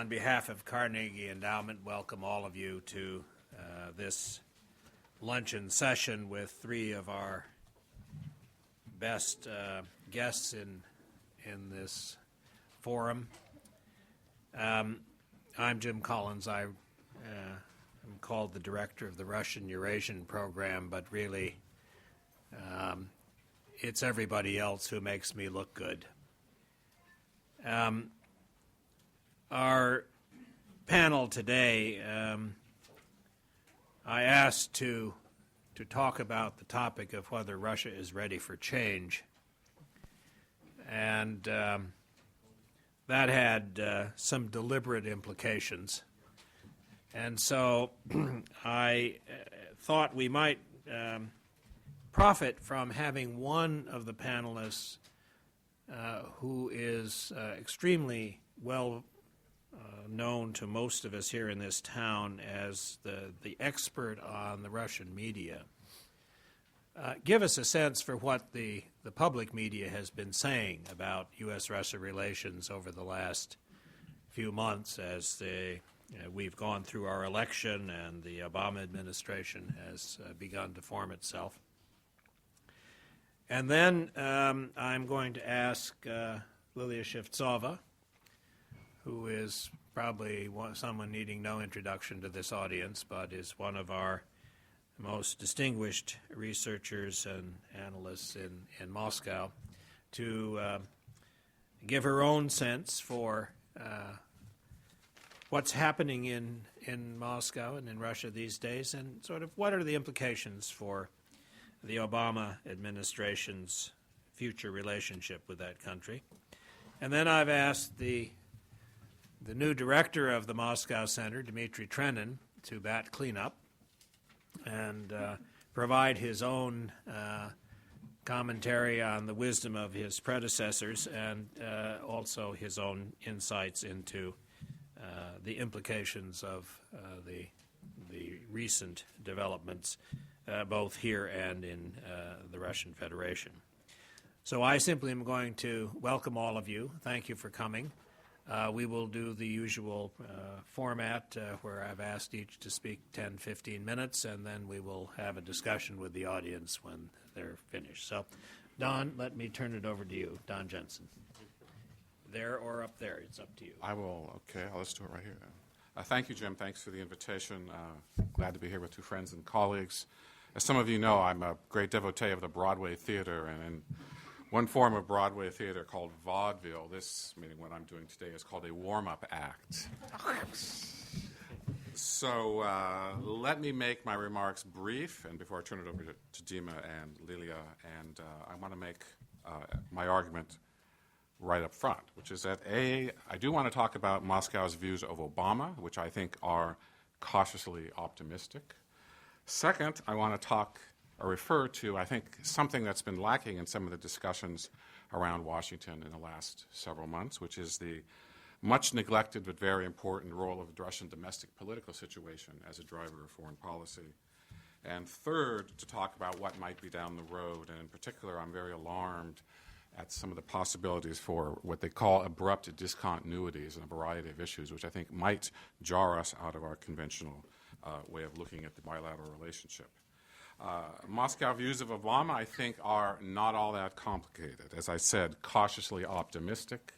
On behalf of Carnegie Endowment, welcome all of you to this luncheon session with three of our best guests in this forum. I'm Jim Collins. I am called the director of the Russian Eurasian program, but really it's everybody else who makes me look good. Our panel today, I asked to talk about the topic of whether Russia is ready for change, and that had some deliberate implications. And so I thought we might profit from having one of the panelists who is extremely well known to most of us here in this town as the expert on the Russian media. Give us a sense for what the public media has been saying about U.S.-Russia relations over the last few months as we've gone through our election and the Obama administration has begun to form itself. And then I'm going to ask Lilia Shevtsova, who is probably someone needing no introduction to this audience, but is one of our most distinguished researchers and analysts in Moscow, to give her own sense for what's happening in Moscow and in Russia these days, and sort of what are the implications for the Obama administration's future relationship with that country. And then I've asked the new director of the Moscow Center, Dmitry Trenin, to bat cleanup and provide his own commentary on the wisdom of his predecessors and also his own insights into the implications of the recent developments both here and in the Russian Federation. So I simply am going to welcome all of you. Thank you for coming. We will do the usual format where I've asked each to speak 10, 15 minutes, and then we will have a discussion with the audience when they're finished. So, Don, let me turn it over to you. Don Jensen. There or up there, it's up to you. I will, okay, let's do it right here. Thank you, Jim. Thanks for the invitation. Glad to be here with two friends and colleagues. As some of you know, I'm a great devotee of the Broadway theater, and in one form of Broadway theater called vaudeville, this, meaning what I'm doing today, is called a warm-up act. So let me make my remarks brief, and before I turn it over to Dima and Lilia, and I want to make my argument right up front, which is that, I do want to talk about Moscow's views of Obama, which I think are cautiously optimistic. Second, I want to talk or refer to, I think, something that's been lacking in some of the discussions around Washington in the last several months, which is the much neglected but very important role of the Russian domestic political situation as a driver of foreign policy. And third, to talk about what might be down the road, and in particular, I'm very alarmed at some of the possibilities for what they call abrupt discontinuities in a variety of issues, which I think might jar us out of our conventional way of looking at the bilateral relationship. Moscow views of Obama, I think, are not all that complicated. As I said, cautiously optimistic,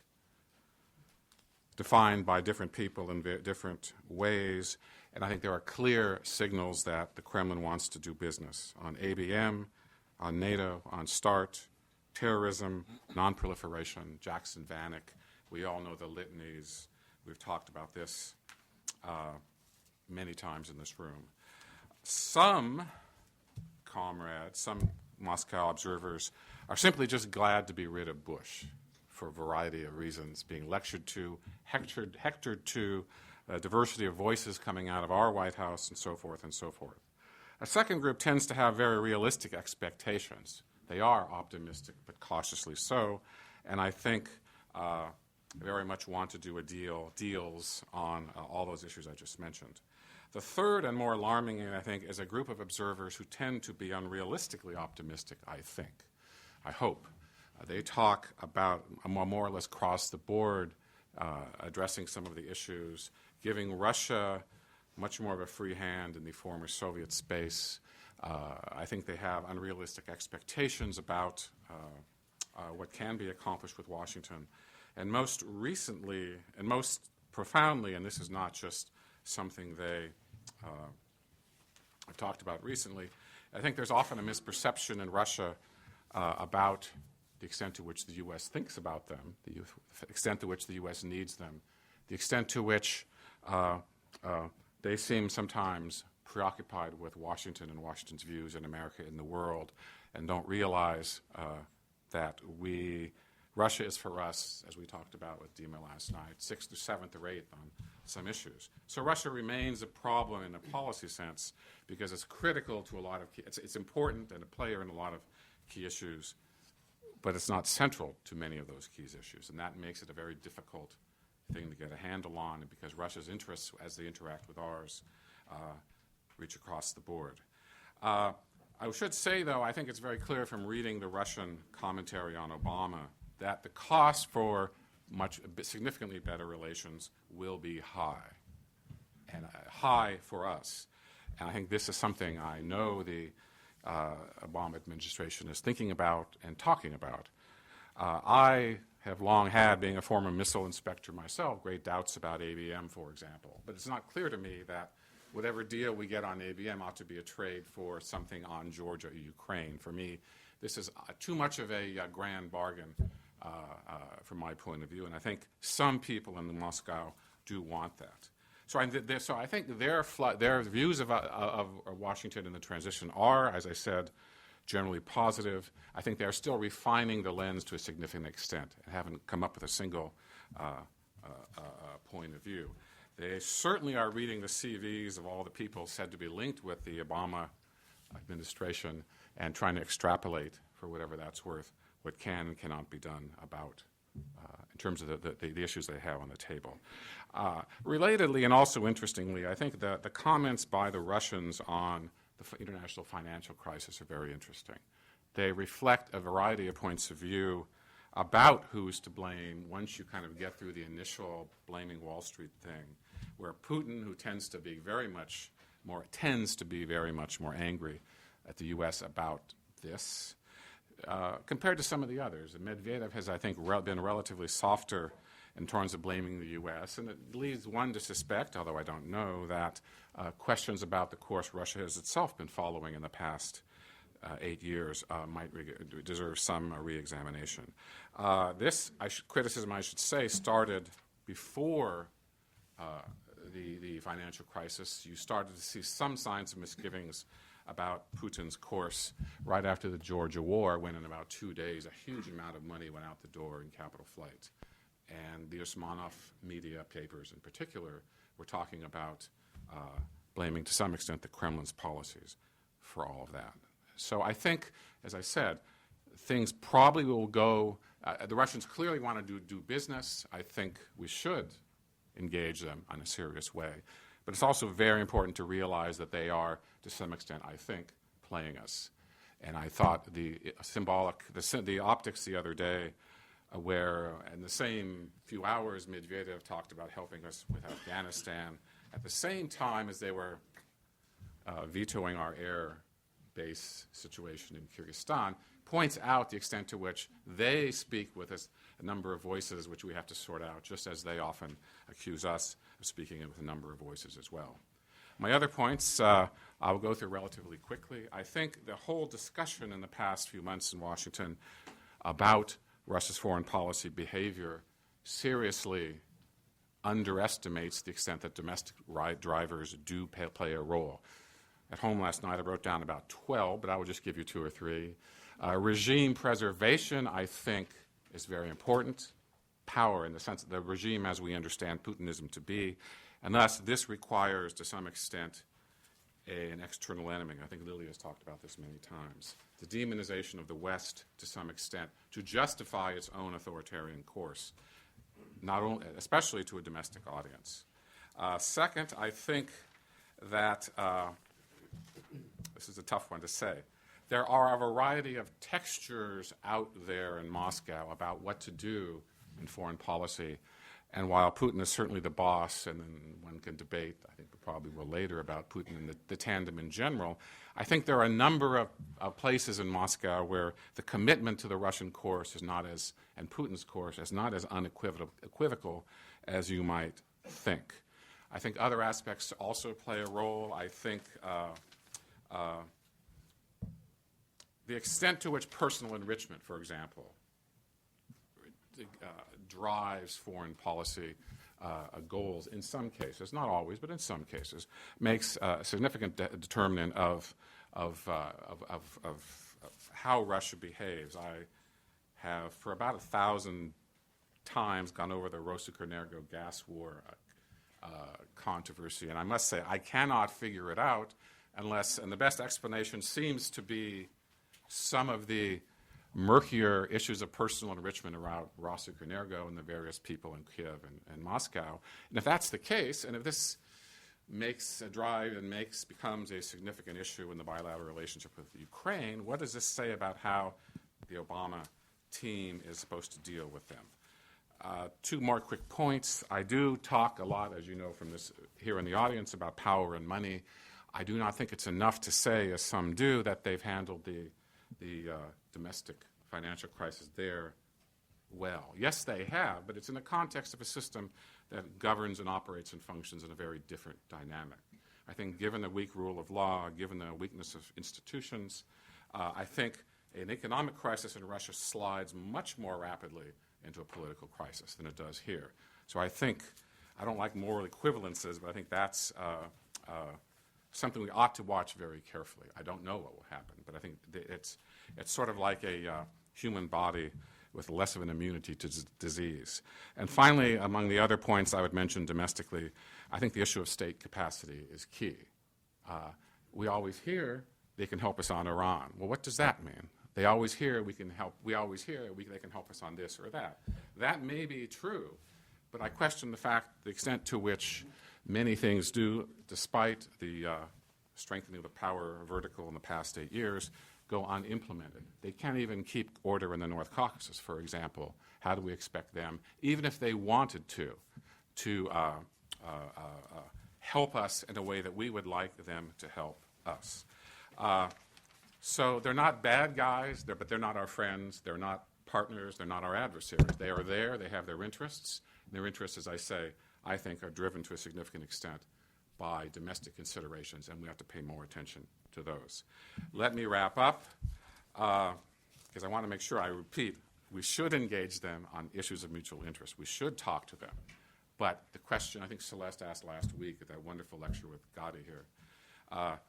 defined by different people in different ways, and I think there are clear signals that the Kremlin wants to do business on ABM, on NATO, on START, terrorism, non-proliferation, Jackson Vanik. We all know the litanies. We've talked about this many times in this room. Some comrades, some Moscow observers, are simply just glad to be rid of Bush for a variety of reasons, being lectured to, hectored to, diversity of voices coming out of our White House, and so forth and so forth. A second group tends to have very realistic expectations. They are optimistic, but cautiously so, and I think very much want to do deals on all those issues I just mentioned. The third and more alarming, I think, is a group of observers who tend to be unrealistically optimistic, I hope. They talk about a more or less across-the-board addressing some of the issues, giving Russia much more of a free hand in the former Soviet space. I think they have unrealistic expectations about what can be accomplished with Washington. And most recently, and most profoundly, and this is not just something they have talked about recently, I think there's often a misperception in Russia about the extent to which the U.S. thinks about them, the extent to which the U.S. needs them, the extent to which they seem sometimes preoccupied with Washington and Washington's views in America and the world, and don't realize that Russia is for us, as we talked about with Dima last night, 6th or 7th or 8th on some issues. So Russia remains a problem in a policy sense because it's critical to a lot of it's important and a player in a lot of key issues, but it's not central to many of those key issues, and that makes it a very difficult thing to get a handle on, because Russia's interests, as they interact with ours, reach across the board. I should say, though, I think it's very clear from reading the Russian commentary on Obama that the cost for significantly better relations will be high, and high for us. And I think this is something I know the Obama administration is thinking about and talking about. I have long had, being a former missile inspector myself, great doubts about ABM, for example. But it's not clear to me that whatever deal we get on ABM ought to be a trade for something on Georgia or Ukraine. For me, this is too much of a grand bargain from my point of view, and I think some people in Moscow do want that. So I think their views of Washington in the transition are, as I said, generally positive. I think they're still refining the lens to a significant extent and haven't come up with a single point of view. They certainly are reading the CVs of all the people said to be linked with the Obama administration and trying to extrapolate, for whatever that's worth, what can and cannot be done about in terms of the issues they have on the table. Relatedly and also interestingly, I think the comments by the Russians on the international financial crisis are very interesting. They reflect a variety of points of view about who's to blame once you kind of get through the initial blaming Wall Street thing, where Putin, who tends to be very much more angry at the U.S. about this, compared to some of the others. And Medvedev has, I think, been relatively softer in terms of blaming the U.S., and it leads one to suspect, although I don't know, that questions about the course Russia has itself been following in the past 8 years might deserve some re-examination. This criticism, I should say, started before the financial crisis. You started to see some signs of misgivings about Putin's course right after the Georgia war, when in about 2 days a huge amount of money went out the door in capital flight. And the Usmanov media papers in particular were talking about blaming to some extent the Kremlin's policies for all of that. So I think, as I said, things probably will go, the Russians clearly want to do business. I think we should engage them in a serious way. But it's also very important to realize that they are, to some extent, I think, playing us. And I thought the optics the other day, where in the same few hours Medvedev talked about helping us with Afghanistan, at the same time as they were vetoing our air base situation in Kyrgyzstan, points out the extent to which they speak with a number of voices which we have to sort out, just as they often accuse us of speaking with a number of voices as well. My other points I'll go through relatively quickly. I think the whole discussion in the past few months in Washington about Russia's foreign policy behavior seriously underestimates the extent that domestic drivers do play a role. At home last night I wrote down about 12, but I will just give you 2 or 3. Regime preservation, I think, is very important. Power, in the sense of the regime as we understand Putinism to be, and thus this requires, to some extent, an external enemy. I think Lily has talked about this many times. The demonization of the West, to some extent, to justify its own authoritarian course, not only, especially to a domestic audience. Second, I think that, this is a tough one to say, there are a variety of textures out there in Moscow about what to do in foreign policy And while Putin is certainly the boss, and then one can debate, I think we probably will later, about Putin and the tandem in general, I think there are a number of places in Moscow where the commitment to the Russian course is not as, and Putin's course is not as unequivocal as you might think. I think other aspects also play a role. I think the extent to which personal enrichment, for example, drives foreign policy goals in some cases, not always, but in some cases, makes a significant determinant of how Russia behaves. I have, for about 1,000 times, gone over the Rosukernergo gas war controversy, and I must say I cannot figure it out unless, and the best explanation seems to be some of the murkier issues of personal enrichment around Rosukernergo and the various people in Kiev and Moscow. And if that's the case, and if this makes a drive and becomes a significant issue in the bilateral relationship with Ukraine, what does this say about how the Obama team is supposed to deal with them? Two more quick points. I do talk a lot, as you know from this here in the audience, about power and money. I do not think it's enough to say, as some do, that they've handled the domestic financial crisis there well. Yes, they have, but it's in the context of a system that governs and operates and functions in a very different dynamic. I think given the weak rule of law, given the weakness of institutions, I think an economic crisis in Russia slides much more rapidly into a political crisis than it does here. So I think, I don't like moral equivalences, but I think that's something we ought to watch very carefully. I don't know what will happen, but I think it's sort of like a human body with less of an immunity to disease. And finally, among the other points I would mention domestically, I think the issue of state capacity is key. We always hear they can help us on Iran. Well, what does that mean? They always hear they can help us on this or that. That may be true, but I question the extent to which many things do, despite the strengthening of the power vertical in the past 8 years, go unimplemented. They can't even keep order in the North Caucasus, for example. How do we expect them, even if they wanted to help us in a way that we would like them to help us? So they're not bad guys, but they're not our friends. They're not partners. They're not our adversaries. They are there. They have their interests. And their interests, as I say, I think are driven to a significant extent by domestic considerations, and we have to pay more attention to those. Let me wrap up, because I want to make sure I repeat, we should engage them on issues of mutual interest. We should talk to them. But the question I think Celeste asked last week at that wonderful lecture with Gadi here,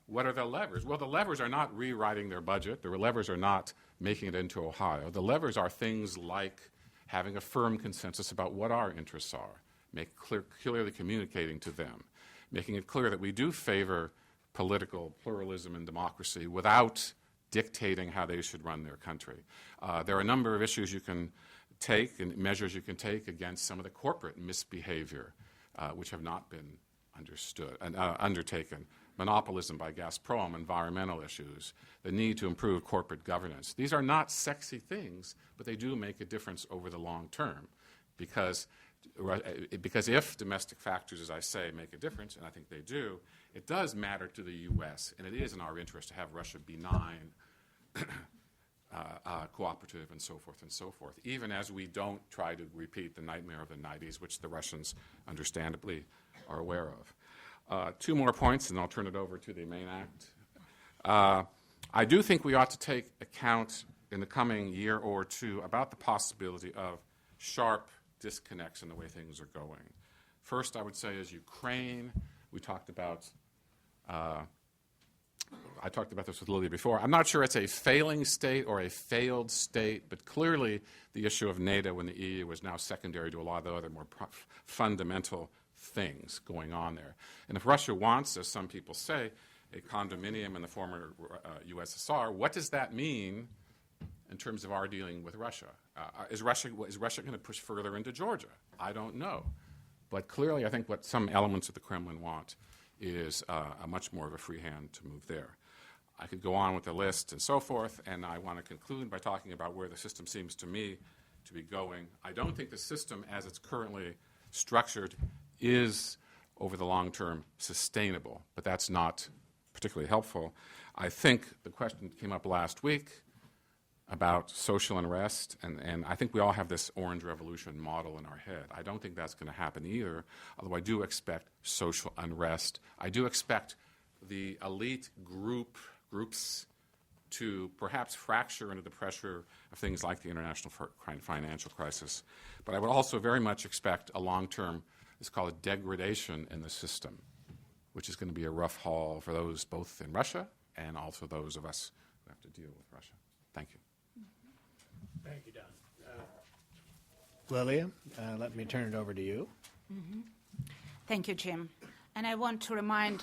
what are the levers? Well, the levers are not rewriting their budget. The levers are not making it into Ohio. The levers are things like having a firm consensus about what our interests are, clearly communicating to them, making it clear that we do favor political pluralism and democracy without dictating how they should run their country. There are a number of issues you can take and measures you can take against some of the corporate misbehavior which have not been undertaken. Monopolism by Gazprom, environmental issues, the need to improve corporate governance. These are not sexy things, but they do make a difference over the long term, because if domestic factors, as I say, make a difference, and I think they do, it does matter to the U.S., and it is in our interest to have Russia benign, cooperative, and so forth, even as we don't try to repeat the nightmare of the 90s, which the Russians understandably are aware of. Two more points, and I'll turn it over to the main act. I do think we ought to take account in the coming year or two about the possibility of sharp disconnects in the way things are going. First, I would say, is Ukraine. We talked about, I talked about this with Lilia before. I'm not sure it's a failing state or a failed state, but clearly the issue of NATO and the EU is now secondary to a lot of the other more fundamental things going on there. And if Russia wants, as some people say, a condominium in the former USSR, what does that mean in terms of our dealing with Russia? Is Russia going to push further into Georgia? I don't know. But clearly I think what some elements of the Kremlin want is a much more of a free hand to move there. I could go on with the list and so forth, and I want to conclude by talking about where the system seems to me to be going. I don't think the system as it's currently structured is, over the long term, sustainable. But that's not particularly helpful. I think the question came up last week about social unrest, and I think we all have this Orange Revolution model in our head. I don't think that's going to happen either, although I do expect social unrest. I do expect the elite groups to perhaps fracture under the pressure of things like the international financial crisis. But I would also very much expect a long-term, let's call it degradation in the system, which is going to be a rough haul for those both in Russia and also those of us who have to deal with Russia. Thank you. Thank you, Don. Lilia, let me turn it over to you. Thank you, Jim. And I want to remind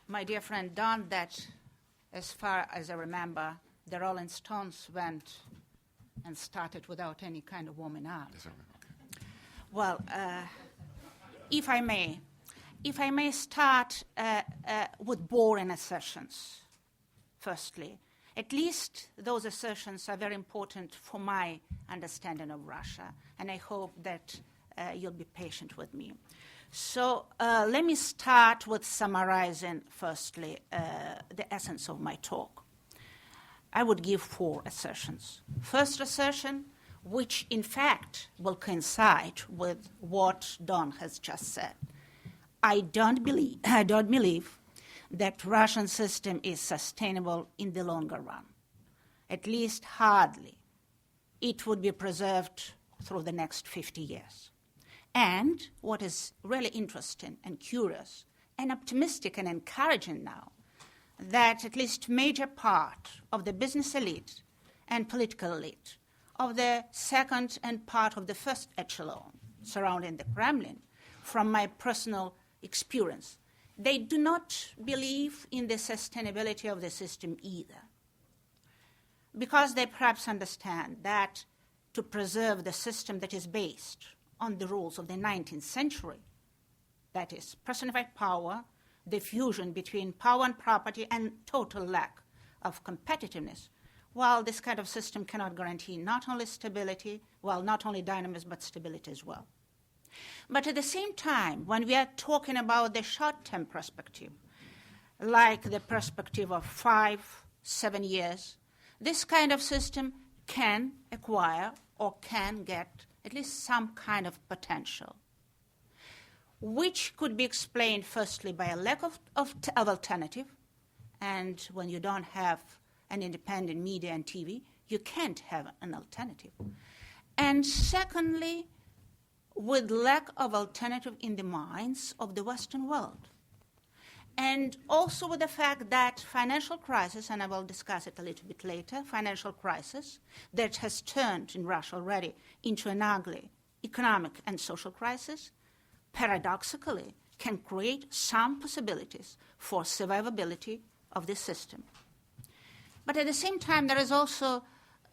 my dear friend Don that, as far as I remember, the Rolling Stones went and started without any kind of warming up. Yes, okay. Well, if I may start with boring assertions, firstly. At least those assertions are very important for my understanding of Russia, and I hope that you'll be patient with me. So let me start with summarizing, firstly, the essence of my talk. I would give 4 assertions. First assertion, which in fact will coincide with what Don has just said. I don't believe that Russian system is sustainable in the longer run. At least hardly. It would be preserved through the next 50 years. And what is really interesting and curious and optimistic and encouraging now, that at least major part of the business elite and political elite, of the second and part of the first echelon surrounding the Kremlin, from my personal experience, they do not believe in the sustainability of the system either, because they perhaps understand that to preserve the system that is based on the rules of the 19th century, that is personified power, the fusion between power and property, and total lack of competitiveness, while this kind of system cannot guarantee not only stability, not only dynamism, but stability as well. But at the same time, when we are talking about the short-term perspective, like the perspective of 5-7 years, this kind of system can acquire or can get at least some kind of potential, which could be explained firstly by a lack of alternative. And when you don't have an independent media and TV, you can't have an alternative. And secondly, with lack of alternative in the minds of the Western world. And also with the fact that financial crisis, and I will discuss it a little bit later, financial crisis that has turned in Russia already into an ugly economic and social crisis, paradoxically can create some possibilities for survivability of the system. But at the same time, there is also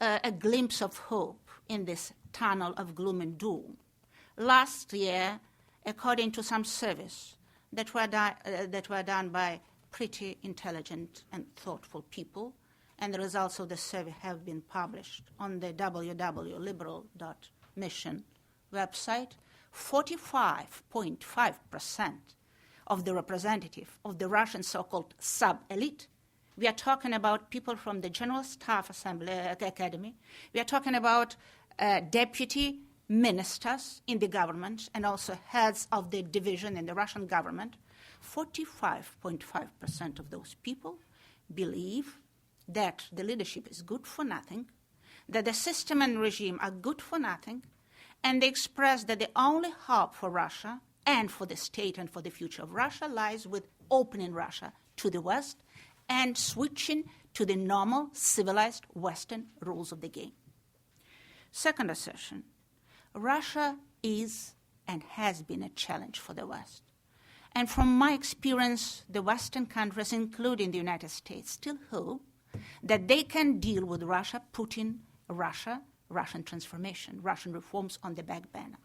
a glimpse of hope in this tunnel of gloom and doom. Last year, according to some surveys that were done by pretty intelligent and thoughtful people, and the results of the survey have been published on the www.liberal.mission website, 45.5% of the representative of the Russian so-called sub-elite, we are talking about people from the General Staff Academy, we are talking about deputy ministers in the government and also heads of the division in the Russian government, 45.5% of those people believe that the leadership is good for nothing, that the system and regime are good for nothing, and they express that the only hope for Russia and for the state and for the future of Russia lies with opening Russia to the West and switching to the normal, civilized Western rules of the game. Second assertion, Russia is and has been a challenge for the West. And from my experience, the Western countries, including the United States, still hope that they can deal with Russia, putting Russian transformation, Russian reforms on the back burner.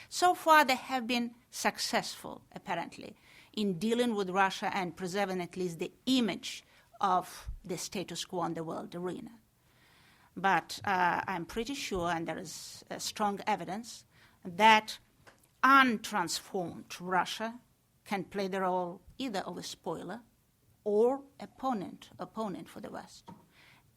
So far, they have been successful, apparently, in dealing with Russia and preserving at least the image of the status quo in the world arena. But I'm pretty sure, and there is strong evidence, that untransformed Russia can play the role either of a spoiler or opponent for the West.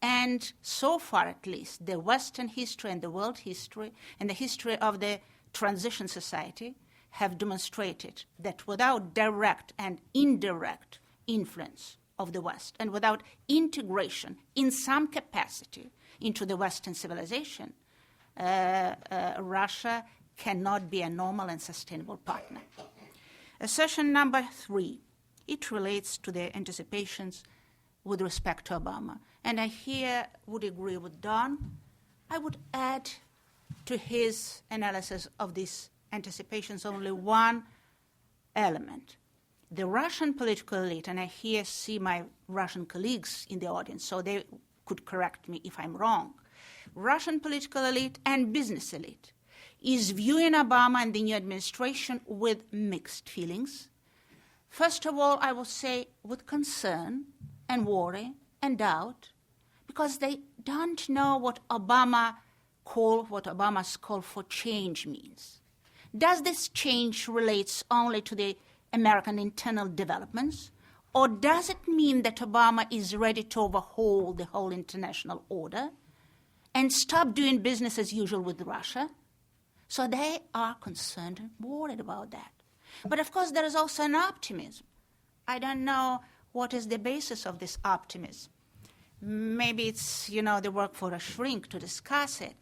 And so far, at least, the Western history and the world history and the history of the transition society have demonstrated that without direct and indirect influence of the West and without integration in some capacity into the Western civilization, Russia cannot be a normal and sustainable partner. Assertion number 3, it relates to the anticipations with respect to Obama. And I here would agree with Don. I would add to his analysis of these anticipations only one element. The Russian political elite, and I here see my Russian colleagues in the audience, so they could correct me if I'm wrong. Russian political elite and business elite is viewing Obama and the new administration with mixed feelings. First of all, I will say with concern and worry and doubt, because they don't know what Obama's call for change means. Does this change relate only to the American internal developments, or does it mean that Obama is ready to overhaul the whole international order and stop doing business as usual with Russia? So they are concerned and worried about that. But of course, there is also an optimism. I don't know what is the basis of this optimism. Maybe it's, the work for a shrink to discuss it.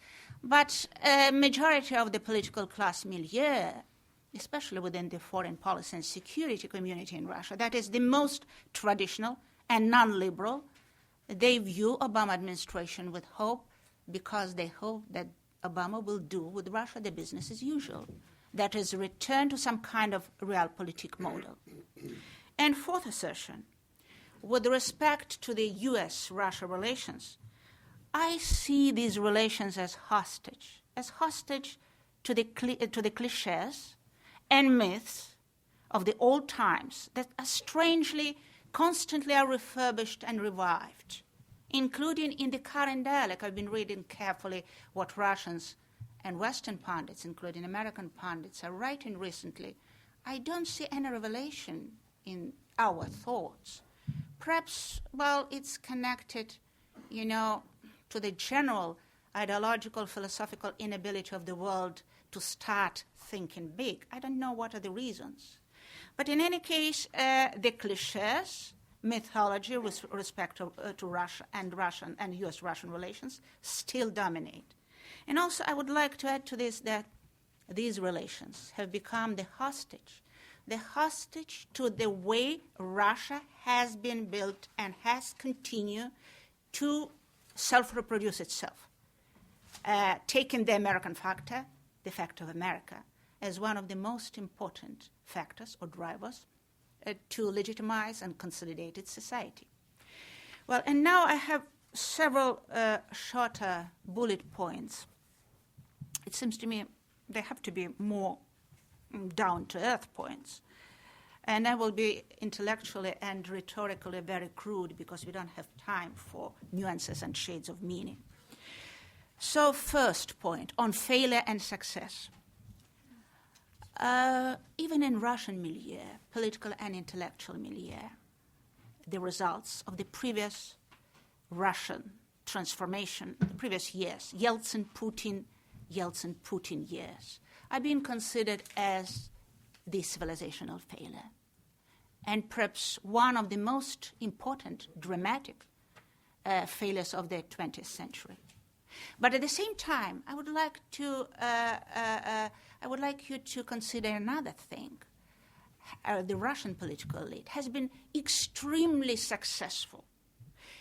But a majority of the political class milieu, especially within the foreign policy and security community in Russia, that is the most traditional and non-liberal, they view Obama administration with hope because they hope that Obama will do with Russia the business as usual. That is, return to some kind of realpolitik model. And fourth assertion, with respect to the U.S.-Russia relations, I see these relations as hostage to the cliches and myths of the old times that are strangely, constantly are refurbished and revived, including in the current dialogue. I've been reading carefully what Russians and Western pundits, including American pundits, are writing recently. I don't see any revelation in our thoughts. Perhaps, it's connected, to the general ideological, philosophical inability of the world to start thinking big. I don't know what are the reasons. But in any case, the cliches, mythology with respect to Russia and U.S.-Russian relations still dominate. And also, I would like to add to this that these relations have become the hostage to the way Russia has been built and has continued to self-reproduce itself, taking the American factor, the fact of America, as one of the most important factors or drivers to legitimize and consolidate its society. Well, and now I have several shorter bullet points. It seems to me they have to be more down-to-earth points. And I will be intellectually and rhetorically very crude because we don't have time for nuances and shades of meaning. So first point, on failure and success. Even in Russian milieu, political and intellectual milieu, the results of the previous Russian transformation, the previous years, Yeltsin-Putin years, are being considered as the civilizational failure, and perhaps one of the most important, dramatic failures of the 20th century. But at the same time, I would like you to consider another thing. The Russian political elite has been extremely successful,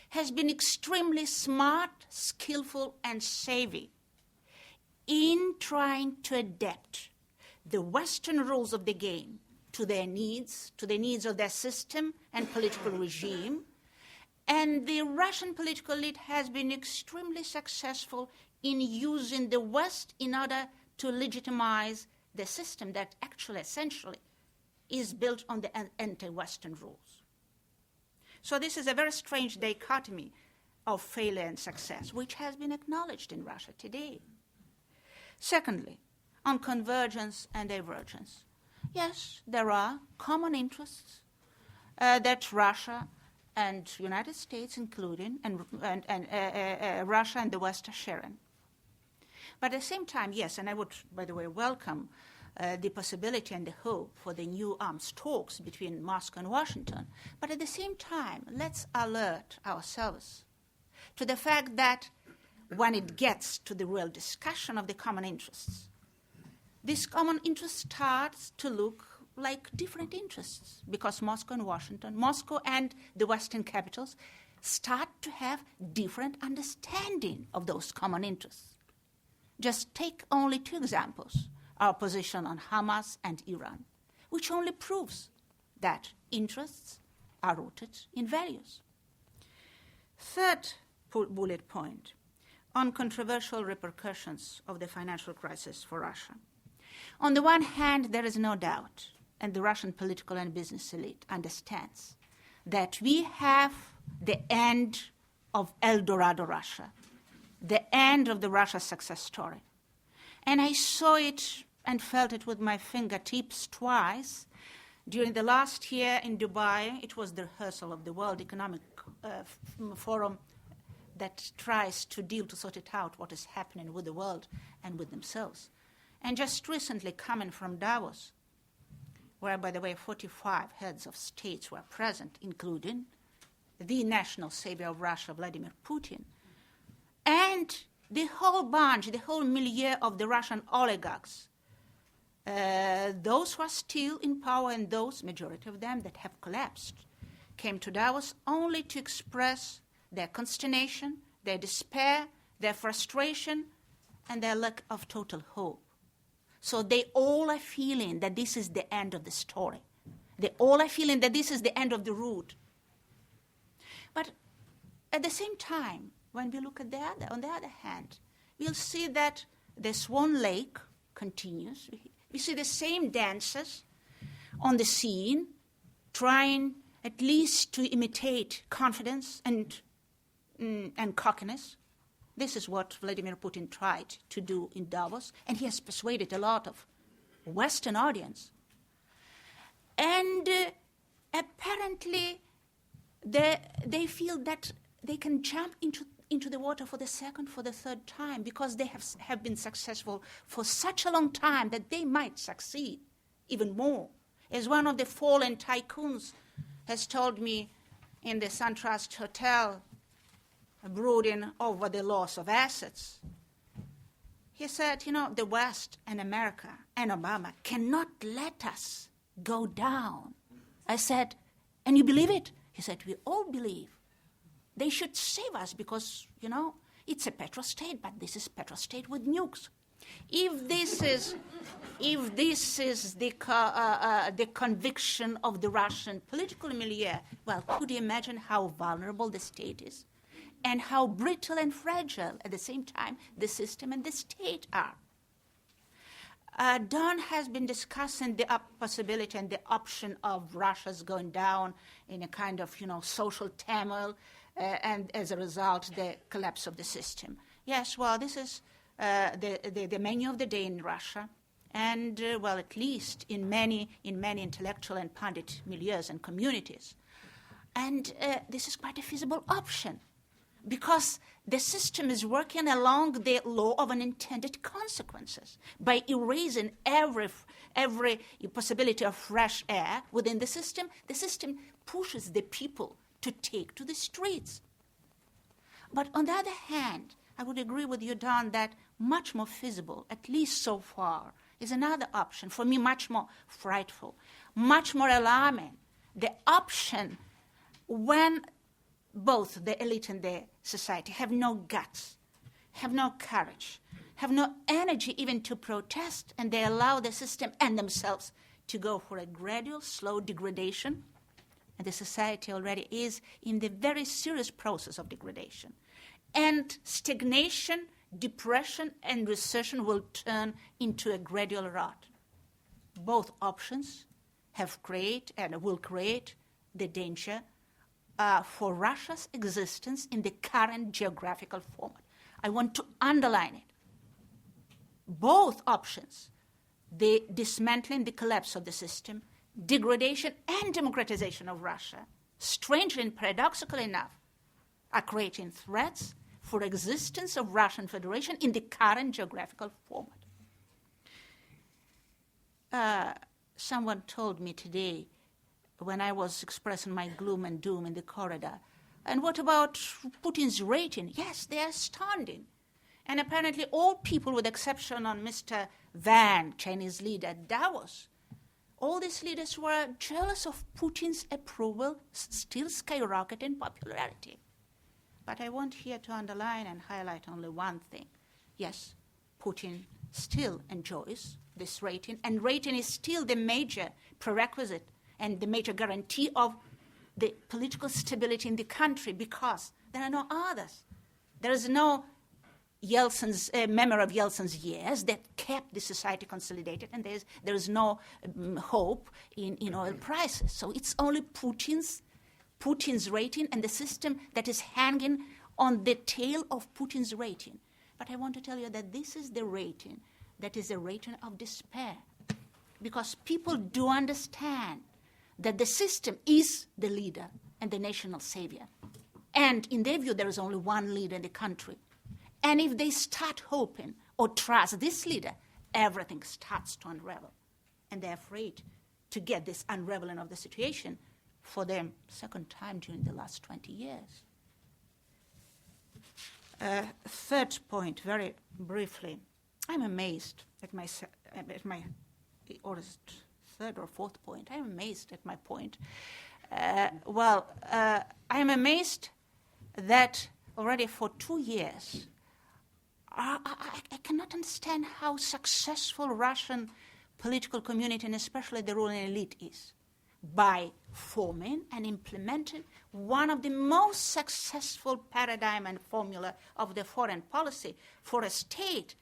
has been extremely smart, skillful, and savvy in trying to adapt the Western rules of the game to their needs, to the needs of their system and political regime. And the Russian political elite has been extremely successful in using the West in order to legitimize the system that actually, essentially, is built on the anti-Western rules. So this is a very strange dichotomy of failure and success, which has been acknowledged in Russia today. Secondly, on convergence and divergence. Yes, there are common interests that Russia and United States including, and Russia and the West are sharing. But at the same time, yes, and I would, by the way, welcome the possibility and the hope for the new arms talks between Moscow and Washington. But at the same time, let's alert ourselves to the fact that when it gets to the real discussion of the common interests, this common interest starts to look like different interests because Moscow and Washington, Moscow and the Western capitals start to have different understanding of those common interests. Just take only two examples, our position on Hamas and Iran, which only proves that interests are rooted in values. Third bullet point, on controversial repercussions of the financial crisis for Russia. On the one hand, there is no doubt, and the Russian political and business elite understands, that we have the end of El Dorado Russia, the end of the Russia success story. And I saw it and felt it with my fingertips twice. During the last year in Dubai, it was the rehearsal of the World Economic Forum that tries to sort it out, what is happening with the world and with themselves. And just recently coming from Davos, where, by the way, 45 heads of states were present, including the national savior of Russia, Vladimir Putin, and the whole bunch, the whole milieu of the Russian oligarchs, those who are still in power and those, majority of them, that have collapsed, came to Davos only to express their consternation, their despair, their frustration, and their lack of total hope. So they all are feeling that this is the end of the story. They all are feeling that this is the end of the road. But at the same time, when we look at on the other hand, we'll see that the Swan Lake continues. We see the same dancers on the scene, trying at least to imitate confidence and cockiness. This is what Vladimir Putin tried to do in Davos, and he has persuaded a lot of Western audience. And apparently they feel that they can jump into the water for the second, for the third time, because they have been successful for such a long time that they might succeed even more. As one of the fallen tycoons has told me in the SunTrust Hotel, brooding over the loss of assets, he said, the West and America and Obama cannot let us go down. I said, and you believe it? He said, we all believe. They should save us because, it's a petrostate, but this is petrostate with nukes. If this is the conviction of the Russian political milieu, well, could you imagine how vulnerable the state is? And how brittle and fragile at the same time the system and the state are. Don has been discussing the possibility and the option of Russia's going down in a kind of, social turmoil, and as a result, the collapse of the system. Yes, well, this is the menu of the day in Russia, and at least in many intellectual and pundit milieus and communities. And this is quite a feasible option, because the system is working along the law of unintended consequences. By erasing every possibility of fresh air within the system pushes the people to take to the streets. But on the other hand, I would agree with you, Don, that much more feasible, at least so far, is another option, for me much more frightful, much more alarming. The option when both the elite and the society have no guts, have no courage, have no energy even to protest, and they allow the system and themselves to go for a gradual, slow degradation. And the society already is in the very serious process of degradation. And stagnation, depression, and recession will turn into a gradual rot. Both options have created and will create the danger for Russia's existence in the current geographical format. I want to underline it. Both options the dismantling, the collapse of the system, degradation and democratization of Russia, strangely and paradoxically enough, are creating threats for existence of Russian Federation in the current geographical format. Someone told me today, when I was expressing my gloom and doom in the corridor, and what about Putin's rating? Yes, they are astounding. And apparently all people, with exception on Mr. Van, Chinese leader at Davos, all these leaders were jealous of Putin's approval, still skyrocketing popularity. But I want here to underline and highlight only one thing. Yes, Putin still enjoys this rating, and rating is still the major prerequisite and the major guarantee of the political stability in the country, because there are no others. There is no Yeltsin's memory of Yeltsin's years that kept the society consolidated, and there is no hope in oil prices. So it's only Putin's rating and the system that is hanging on the tail of Putin's rating. But I want to tell you that this is the rating that is a rating of despair, because people do understand that the system is the leader and the national savior. And in their view, there is only one leader in the country. And if they start hoping or trust this leader, everything starts to unravel. And they're afraid to get this unraveling of the situation for the second time during the last 20 years. Third point, very briefly. I'm amazed at my or is it third or fourth point? I'm amazed at my point. I'm amazed that already for 2 years, I cannot understand how successful Russian political community, and especially the ruling elite, is by forming and implementing one of the most successful paradigm and formula of the foreign policy for a state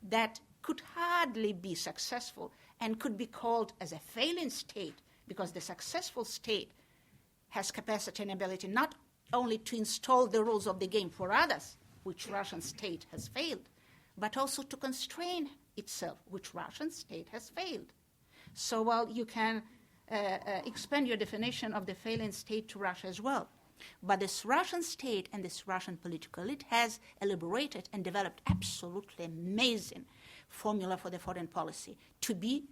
that could hardly be successful and could be called as a failing state, because the successful state has capacity and ability not only to install the rules of the game for others, which Russian state has failed, but also to constrain itself, which Russian state has failed. So while you can expand your definition of the failing state to Russia as well, but this Russian state and this Russian political elite has elaborated and developed absolutely amazing formula for the foreign policy: to be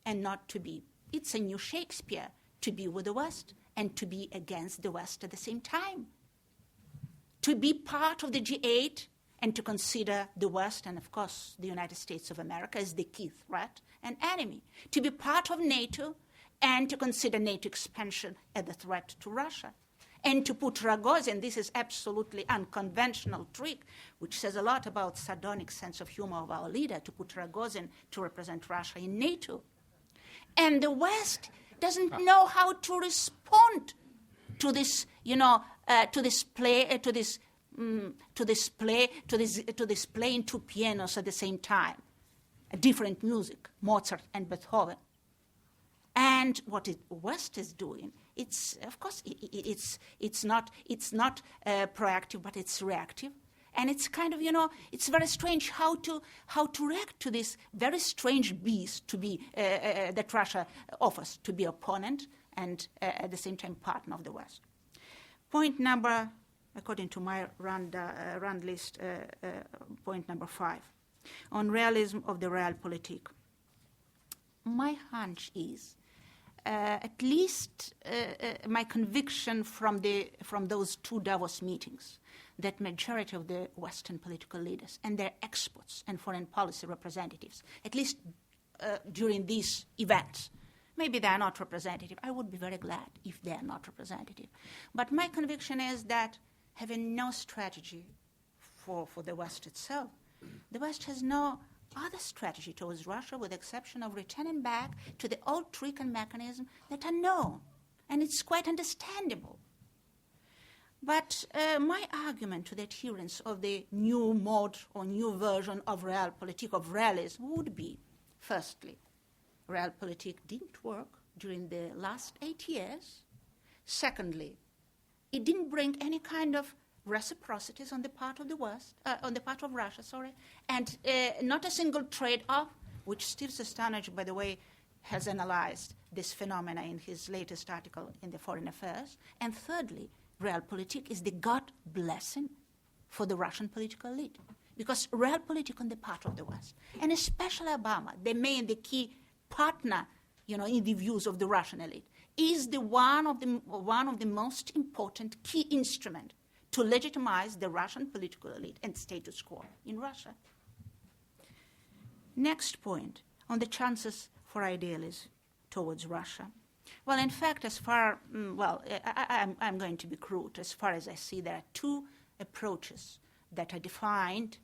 and not to be. It's a new Shakespeare: to be with the West and to be against the West at the same time. To be part of the G8 and to consider the West and, of course, the United States of America as the key threat and enemy. To be part of NATO and to consider NATO expansion as a threat to Russia. And to put Rogozin, this is absolutely unconventional trick, which says a lot about sardonic sense of humor of our leader, to put Rogozin to represent Russia in NATO. And the West doesn't know how to respond to this, to this play in two pianos at the same time, different music, Mozart and Beethoven. And what the West is doing, it's of course it's not proactive, but it's reactive, and it's kind of it's very strange how to react to this very strange beast to be that Russia offers, to be opponent and at the same time partner of the West. Point number, according to my Rand list, point number 5, on realism of the realpolitik. My hunch is, at least my conviction from those 2 Davos meetings, that majority of the Western political leaders and their experts and foreign policy representatives, at least during these events, maybe they are not representative. I would be very glad if they are not representative. But my conviction is that having no strategy for the West itself, the West has no other strategy towards Russia, with the exception of returning back to the old trick and mechanism that are known, and it's quite understandable. But my argument to the adherents of the new mode or new version of realpolitik, of realism, would be, firstly, realpolitik didn't work during the last 8 years. Secondly, it didn't bring any kind of reciprocities on the part of the West, on the part of Russia, and not a single trade-off which Steve Sustanovich, by the way, has analyzed this phenomena in his latest article in the Foreign Affairs. And thirdly, realpolitik is the God blessing for the Russian political elite. Because realpolitik on the part of the West, and especially Obama, the key partner, in the views of the Russian elite, is one of the most important key instrument to legitimize the Russian political elite and status quo in Russia. Next point, on the chances for idealism towards Russia. Well, in fact, I'm going to be crude. As far as I see, there are two approaches that are defined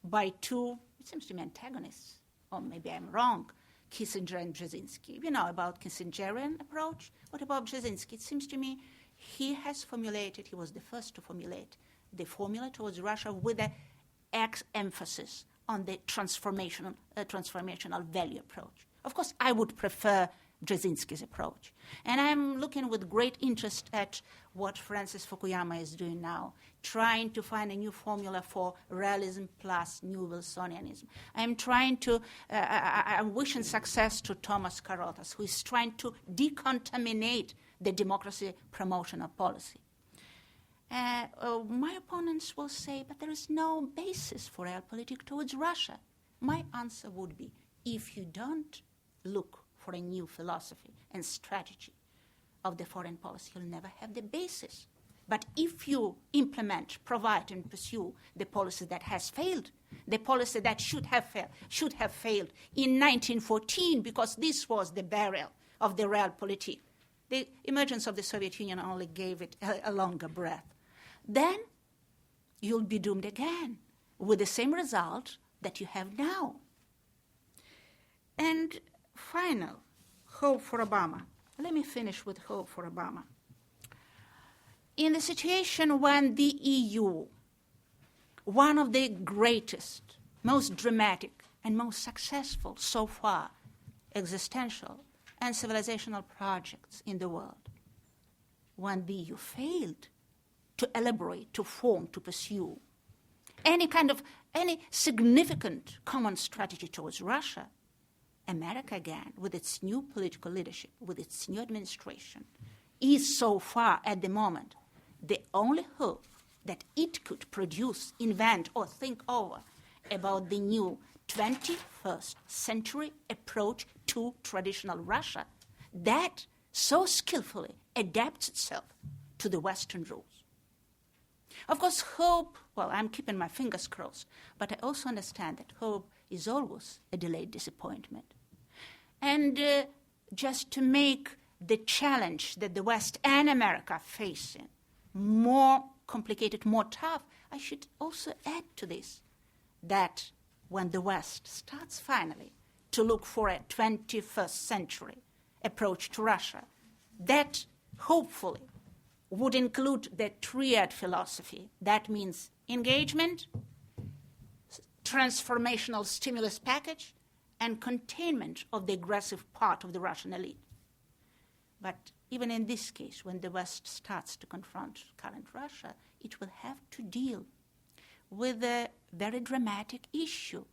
by two, it seems to me, antagonists, or maybe I'm wrong, Kissinger and Brzezinski. We know about Kissingerian approach. What about Brzezinski? It seems to me he was the first to formulate the formula towards Russia with an emphasis on the transformational value approach. Of course, I would prefer Brzezinski's approach. And I'm looking with great interest at what Francis Fukuyama is doing now, trying to find a new formula for realism plus new Wilsonianism. I'm wishing success to Thomas Karotas, who is trying to decontaminate the democracy promotional policy. My opponents will say, but there is no basis for realpolitik towards Russia. My answer would be, if you don't look for a new philosophy and strategy of the foreign policy, you'll never have the basis. But if you implement, provide, and pursue the policy that has failed, the policy that should have failed in 1914, because this was the burial of the realpolitik, the emergence of the Soviet Union only gave it a longer breath, then you'll be doomed again with the same result that you have now. And final, hope for Obama. Let me finish with hope for Obama. In the situation when the EU, one of the greatest, most dramatic, and most successful so far existential and civilizational projects in the world, when the EU failed to elaborate, to form, to pursue any significant common strategy towards Russia, America again, with its new political leadership, with its new administration, is so far at the moment the only hope that it could produce, invent, or think over about the new 21st century approach to traditional Russia that so skillfully adapts itself to the Western rules. Of course, hope, well, I'm keeping my fingers crossed, but I also understand that hope is always a delayed disappointment. And just to make the challenge that the West and America are facing more complicated, more tough, I should also add to this that when the West starts finally to look for a 21st century approach to Russia, that hopefully would include the triad philosophy. That means engagement, transformational stimulus package, and containment of the aggressive part of the Russian elite. But even in this case, when the West starts to confront current Russia, it will have to deal with a very dramatic issue: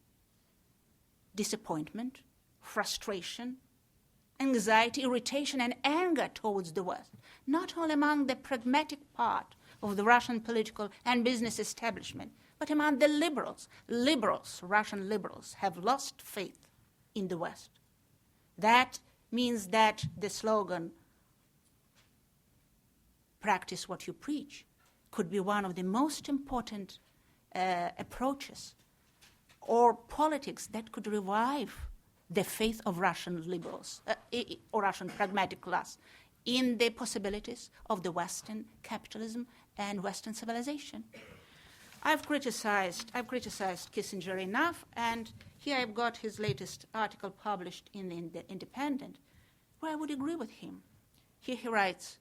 disappointment, frustration, anxiety, irritation, and anger towards the West, not only among the pragmatic part of the Russian political and business establishment, but among the liberals. Russian liberals, have lost faith in the West. That means that the slogan, "Practice what you preach," could be one of the most important approaches or politics that could revive the faith of Russian liberals or Russian pragmatic class in the possibilities of the Western capitalism and Western civilization. I've criticized Kissinger enough, and here I've got his latest article published in the Independent, where I would agree with him. Here he writes,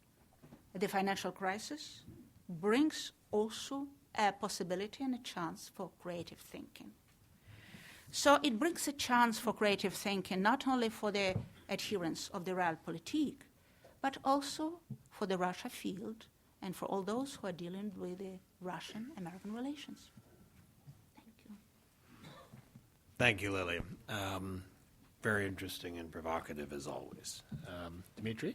"The financial crisis brings also a possibility and a chance for creative thinking." So it brings a chance for creative thinking not only for the adherents of the realpolitik, but also for the Russia field and for all those who are dealing with the Russian-American relations. Thank you. Thank you, Lily. very interesting and provocative as always. Dmitry?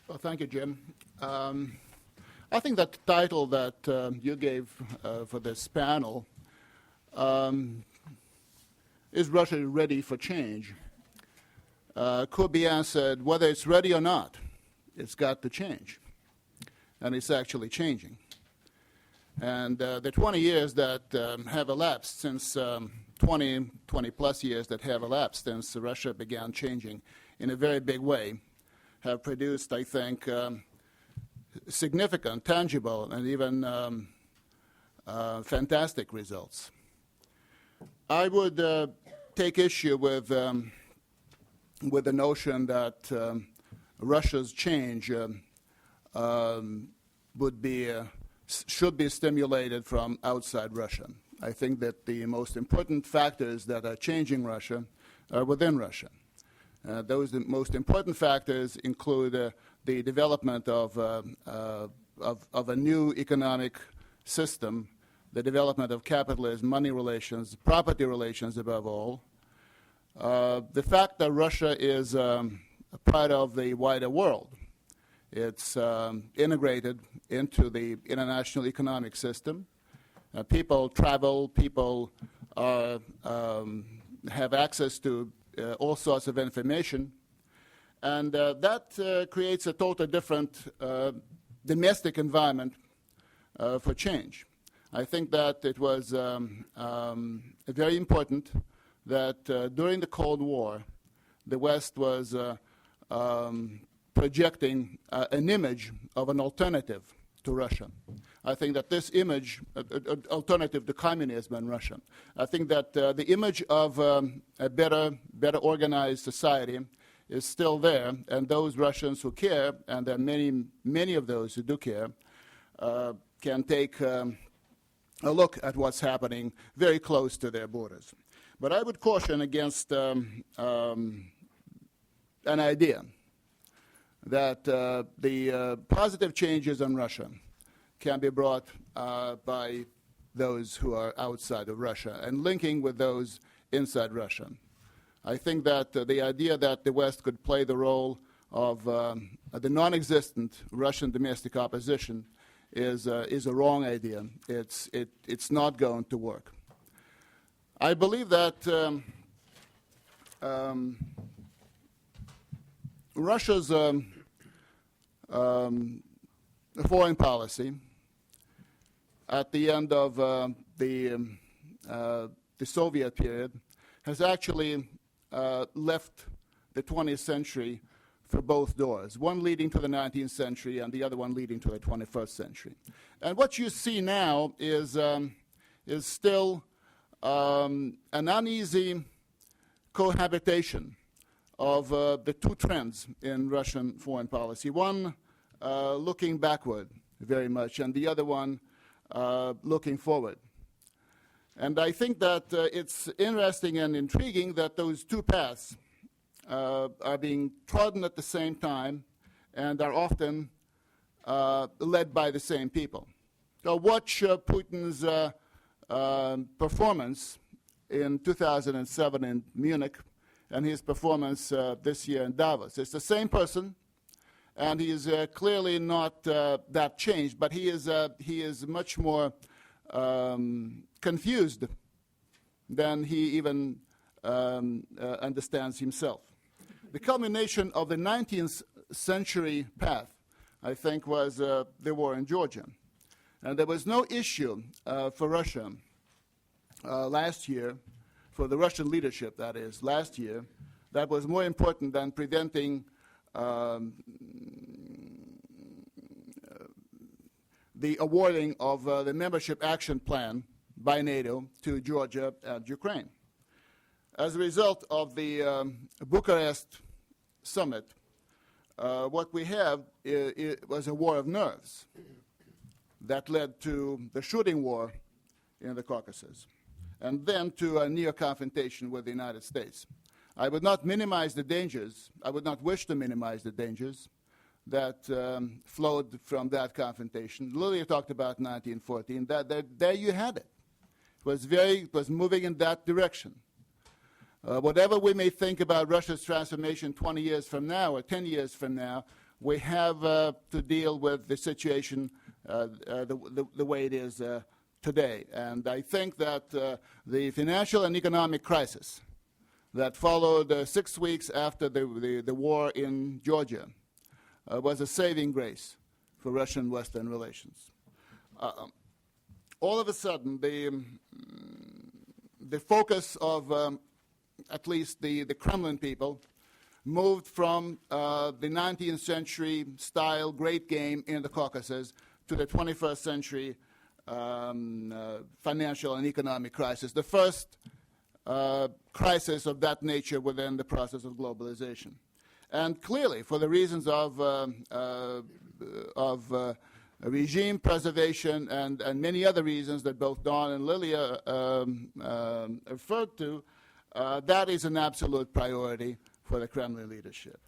Well, thank you, Jim. I think that the title that you gave for this panel is Russia ready for change? Could be answered whether it's ready or not, it's got to change. And it's actually changing. And the 20 years that have elapsed since 20 plus years that have elapsed since Russia began changing in a very big way have produced, I think, significant, tangible, and even fantastic results. I would take issue with the notion that Russia's change should be stimulated from outside Russia. I think that the most important factors that are changing Russia are within Russia. Those most important factors include the development of a new economic system, the development of capitalism, money relations, property relations above all, the fact that Russia is a part of the wider world. It's integrated into the international economic system. People travel, people have access to all sorts of information, and that creates a totally different domestic environment for change. I think that it was very important that during the Cold War, the West was projecting an image of an alternative to Russia. I think that this image, alternative to communism in Russia, I think that the image of a better organized society is still there, and those Russians who care, and there are many of those who do care, can take a look at what's happening very close to their borders. But I would caution against an idea that the positive changes in Russia can be brought by those who are outside of Russia and linking with those inside Russia. I think that the idea that the West could play the role of the non-existent Russian domestic opposition is a wrong idea. It's not going to work. I believe that Russia's foreign policy at the end of the Soviet period has actually left the 20th century for both doors, one leading to the 19th century and the other one leading to the 21st century. And what you see now is still an uneasy cohabitation of the two trends in Russian foreign policy, one looking backward very much, and the other one looking forward. And I think that it's interesting and intriguing that those two paths are being trodden at the same time and are often led by the same people. So watch Putin's performance in 2007 in Munich and his performance this year in Davos. It's the same person, and he is clearly not that changed, but he is much more confused than he even understands himself. The culmination of the 19th century path, I think, was the war in Georgia. And there was no issue for Russia last year, for the Russian leadership, that is, last year, that was more important than preventing the awarding of the membership action plan by NATO to Georgia and Ukraine. As a result of the Bucharest summit, what we have was a war of nerves that led to the shooting war in the Caucasus, and then to a near confrontation with the United States. I would not minimize the dangers. I would not wish to minimize the dangers that flowed from that confrontation. Lilia talked about 1914. There you had it. It was moving in that direction. Whatever we may think about Russia's transformation 20 years from now or 10 years from now, we have to deal with the situation the way it is today. And I think that the financial and economic crisis that followed 6 weeks after the war in Georgia was a saving grace for Russian-Western relations. All of a sudden, the focus of at least the Kremlin people moved from the 19th century style great game in the Caucasus to the 21st century financial and economic crisis, the first crisis of that nature within the process of globalization. And clearly, for the reasons of regime preservation and many other reasons that both Don and Lilia referred to, that is an absolute priority for the Kremlin leadership.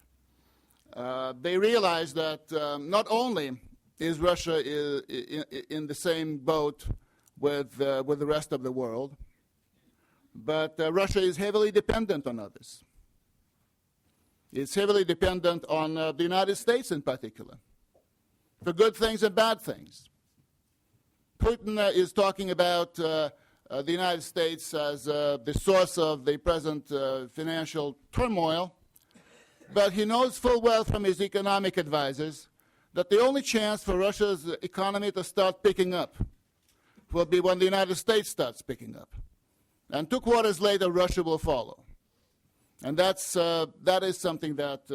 They realize that not only is Russia in the same boat with the rest of the world, but Russia is heavily dependent on others. It's heavily dependent on the United States in particular, for good things and bad things. Putin is talking about the United States as the source of the present financial turmoil, but he knows full well from his economic advisors that the only chance for Russia's economy to start picking up will be when the United States starts picking up. And 2 quarters later, Russia will follow. And that is something that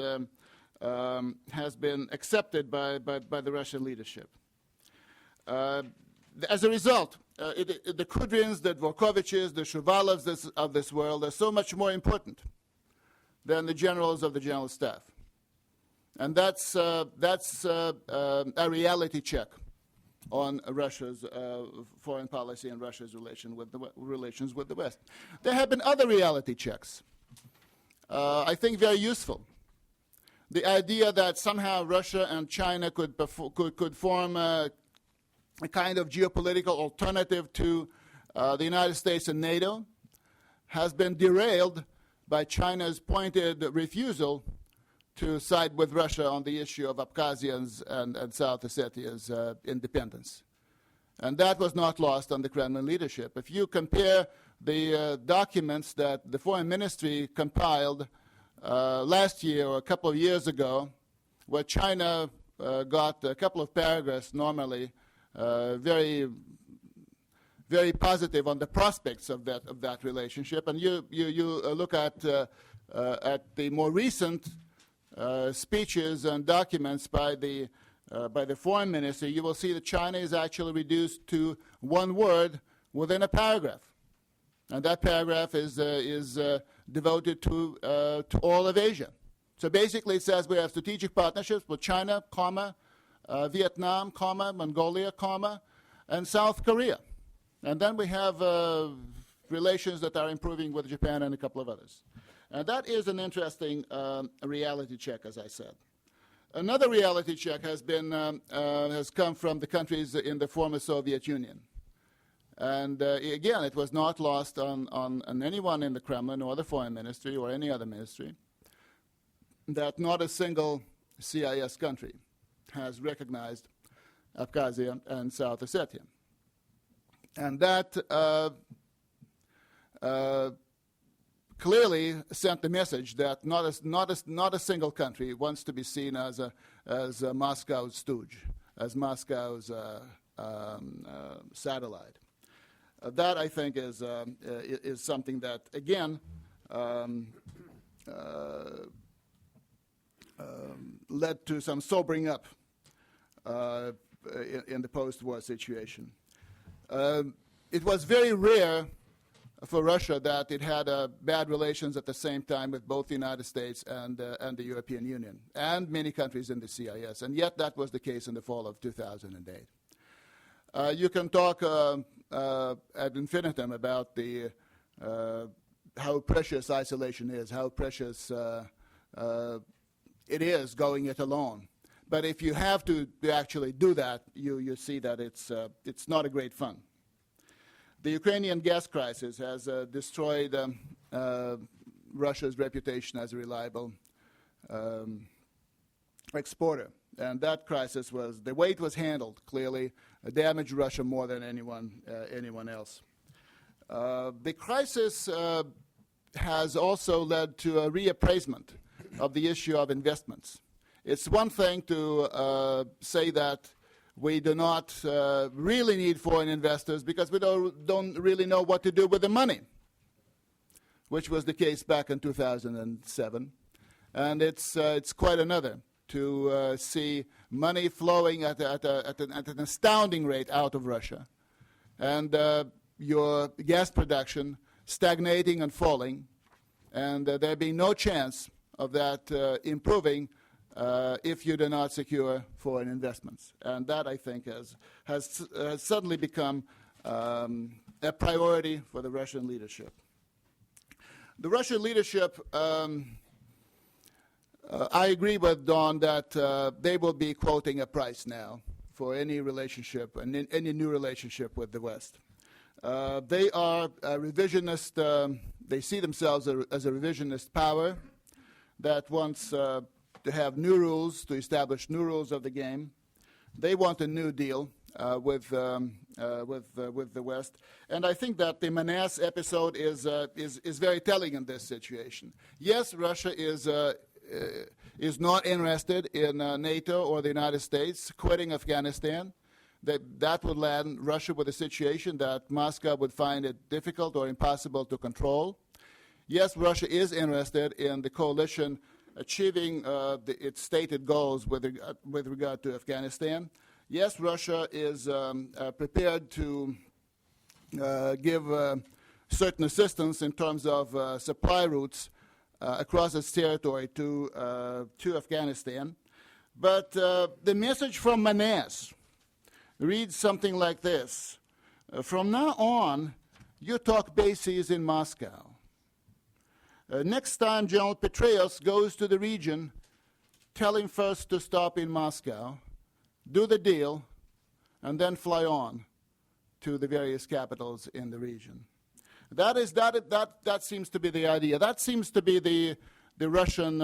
has been accepted by the Russian leadership. As a result, the Kudrins, the Dvorkoviches, the Shuvalovs of this world are so much more important than the generals of the general staff. And that's a reality check on Russia's foreign policy and Russia's relations with the West. There have been other reality checks, I think very useful. The idea that somehow Russia and China could form a kind of geopolitical alternative to the United States and NATO has been derailed by China's pointed refusal to side with Russia on the issue of Abkhazians and South Ossetia's independence. And that was not lost on the Kremlin leadership. If you compare the documents that the Foreign Ministry compiled last year or a couple of years ago, where China got a couple of paragraphs normally very positive on the prospects of that relationship, and you look at the more recent speeches and documents by the Foreign Ministry, you will see that China is actually reduced to one word within a paragraph. And that paragraph is devoted to all of Asia. So basically it says we have strategic partnerships with China, Vietnam, Mongolia, and South Korea. And then we have relations that are improving with Japan and a couple of others. And that is an interesting reality check, as I said. Another reality check has come from the countries in the former Soviet Union. And again, it was not lost on anyone in the Kremlin or the Foreign Ministry or any other ministry that not a single CIS country has recognized Abkhazia and South Ossetia. And that clearly sent the message that not a single country wants to be seen as Moscow's stooge, as Moscow's satellite. That, I think, is something that, again, led to some sobering up in the post-war situation. It was very rare for Russia that it had bad relations at the same time with both the United States and the European Union and many countries in the CIS, and yet that was the case in the fall of 2008. You can talk ad infinitum about how precious isolation is, how precious it is going it alone. But if you have to actually do that, you see that it's not a great fun. The Ukrainian gas crisis has destroyed Russia's reputation as a reliable exporter. And that crisis was, the way it was handled, clearly damaged Russia more than anyone else. The crisis has also led to a reappraisement of the issue of investments. It's one thing to say that we do not really need foreign investors because we don't really know what to do with the money, which was the case back in 2007. And it's quite another to see money flowing at an astounding rate out of Russia, and your gas production stagnating and falling, and there being no chance of that improving if you do not secure foreign investments. And that, I think, has suddenly become a priority for the Russian leadership. The Russian leadership, I agree with Don that they will be quoting a price now for any relationship, and any new relationship with the West. They are a revisionist, they see themselves as a revisionist power that wants to have new rules, to establish new rules of the game. They want a new deal with the West, and I think that the Manas episode is very telling in this situation. Yes, Russia is not interested in NATO or the United States quitting Afghanistan. That would land Russia with a situation that Moscow would find it difficult or impossible to control. Yes, Russia is interested in the coalition achieving its stated goals with regard to Afghanistan. Yes, Russia is prepared to give certain assistance in terms of supply routes across its territory to Afghanistan. But the message from Manas reads something like this. From now on, you talk bases in Moscow. Next time General Petraeus goes to the region, tell him first to stop in Moscow, do the deal, and then fly on to the various capitals in the region. That seems to be the idea. That seems to be the Russian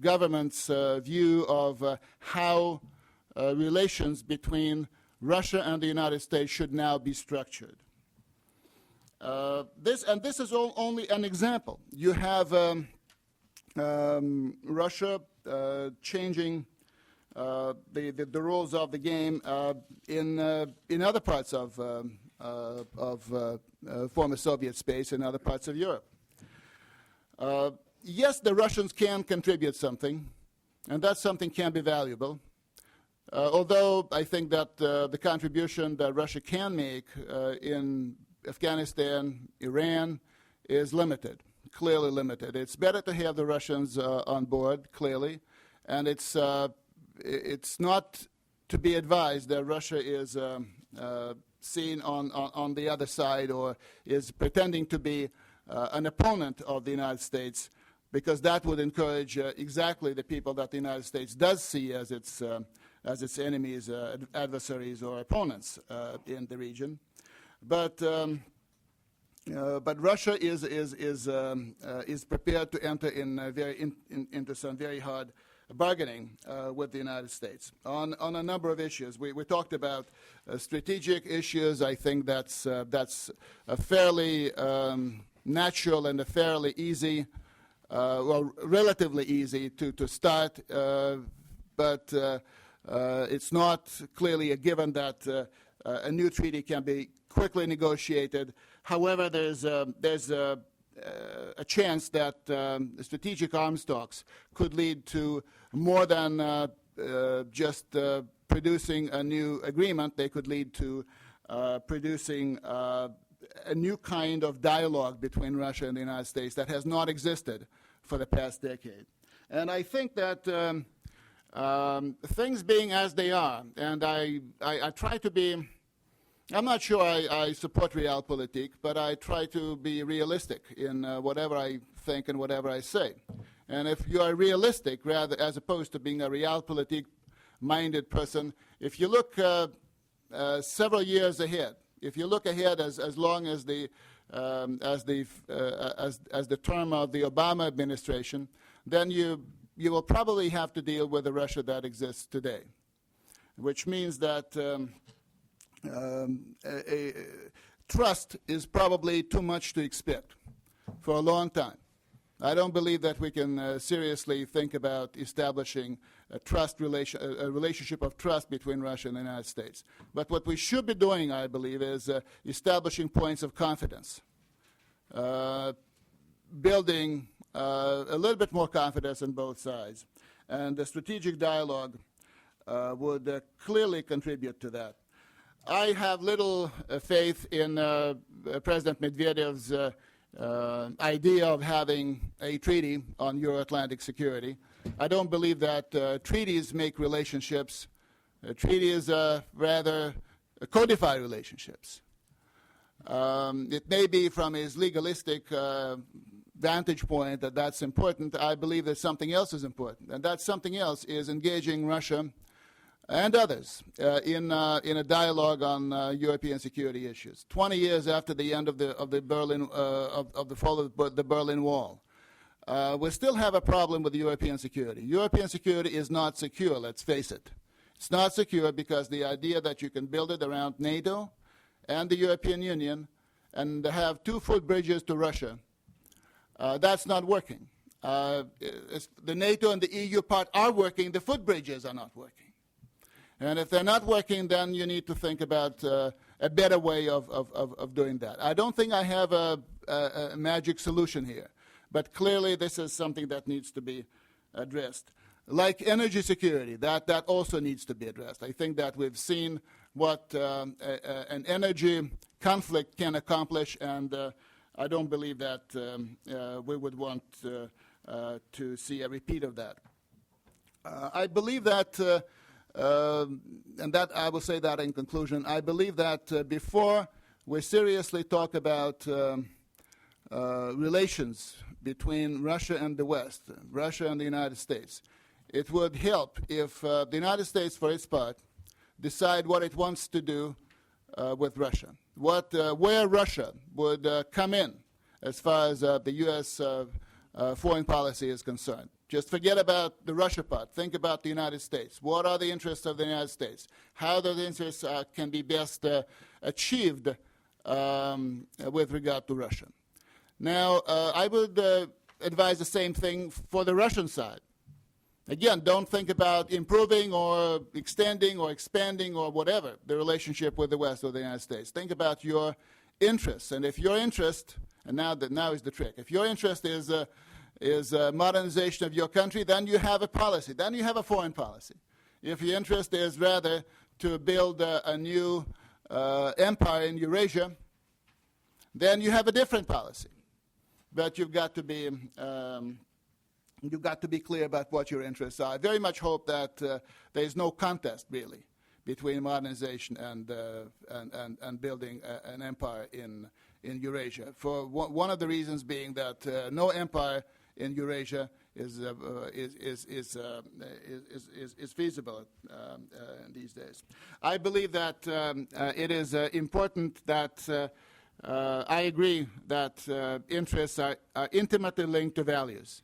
government's view of how relations between Russia and the United States should now be structured. This is only an example. You have Russia changing the rules of the game in other parts of former Soviet space, in other parts of Europe. Yes, the Russians can contribute something, and that something can be valuable. Although I think that the contribution that Russia can make in Afghanistan, Iran, is limited, clearly limited. It's better to have the Russians on board, clearly, and it's not to be advised that Russia is seen on the other side or is pretending to be an opponent of the United States, because that would encourage exactly the people that the United States does see as its enemies, adversaries, or opponents in the region. But Russia is prepared to enter into some very hard bargaining with the United States on a number of issues. We talked about strategic issues. I think that's a fairly natural and a fairly easy, well, relatively easy to start, but it's not clearly a given that a new treaty can be quickly negotiated. However, there's a chance that strategic arms talks could lead to more than just producing a new agreement. They could lead to producing a new kind of dialogue between Russia and the United States that has not existed for the past decade. And I think that things being as they are, and I try to be, I'm not sure I support realpolitik, but I try to be realistic in whatever I think and whatever I say. And if you are realistic, rather as opposed to being a realpolitik-minded person, if you look several years ahead, if you look ahead as long as the as the term of the Obama administration, then you will probably have to deal with the Russia that exists today, which means that trust is probably too much to expect for a long time. I don't believe that we can seriously think about establishing a relationship of trust between Russia and the United States. But what we should be doing, I believe, is establishing points of confidence, building a little bit more confidence on both sides. And the strategic dialogue would clearly contribute to that. I have little faith in President Medvedev's idea of having a treaty on Euro-Atlantic security. I don't believe that treaties make relationships. Treaties rather codify relationships. It may be from his legalistic vantage point that that's important. I believe that something else is important, and that something else is engaging Russia and others in a dialogue on European security issues. 20 years after the end of the fall of the Berlin Wall, we still have a problem with European security. European security is not secure, let's face it. It's not secure because the idea that you can build it around NATO and the European Union and have 2 footbridges to Russia, that's not working. The NATO and the EU part are working, the footbridges are not working. And if they're not working, then you need to think about a better way of doing that. I don't think I have a magic solution here, but clearly this is something that needs to be addressed. Like energy security, that also needs to be addressed. I think that we've seen what an energy conflict can accomplish, and I don't believe that we would want to see a repeat of that. I believe that and that I will say that in conclusion, I believe that before we seriously talk about relations between Russia and the West, Russia and the United States, it would help if the United States, for its part, decide what it wants to do with Russia, where Russia would come in as far as the U.S. Foreign policy is concerned. Just forget about the Russia part. Think about the United States. What are the interests of the United States? How those interests can be best achieved with regard to Russia? Now, I would advise the same thing for the Russian side. Again, don't think about improving or extending or expanding or whatever the relationship with the West or the United States. Think about your interests. And if your interest, and now is the trick, if your interest is modernization of your country, then you have a policy. Then you have a foreign policy. If your interest is rather to build a new empire in Eurasia, then you have a different policy. But you've got to be clear about what your interests are. I very much hope that there is no contest really between modernization and building an empire in Eurasia. For one of the reasons being that no empire in Eurasia is feasible these days. I believe that it is important that I agree that interests are intimately linked to values.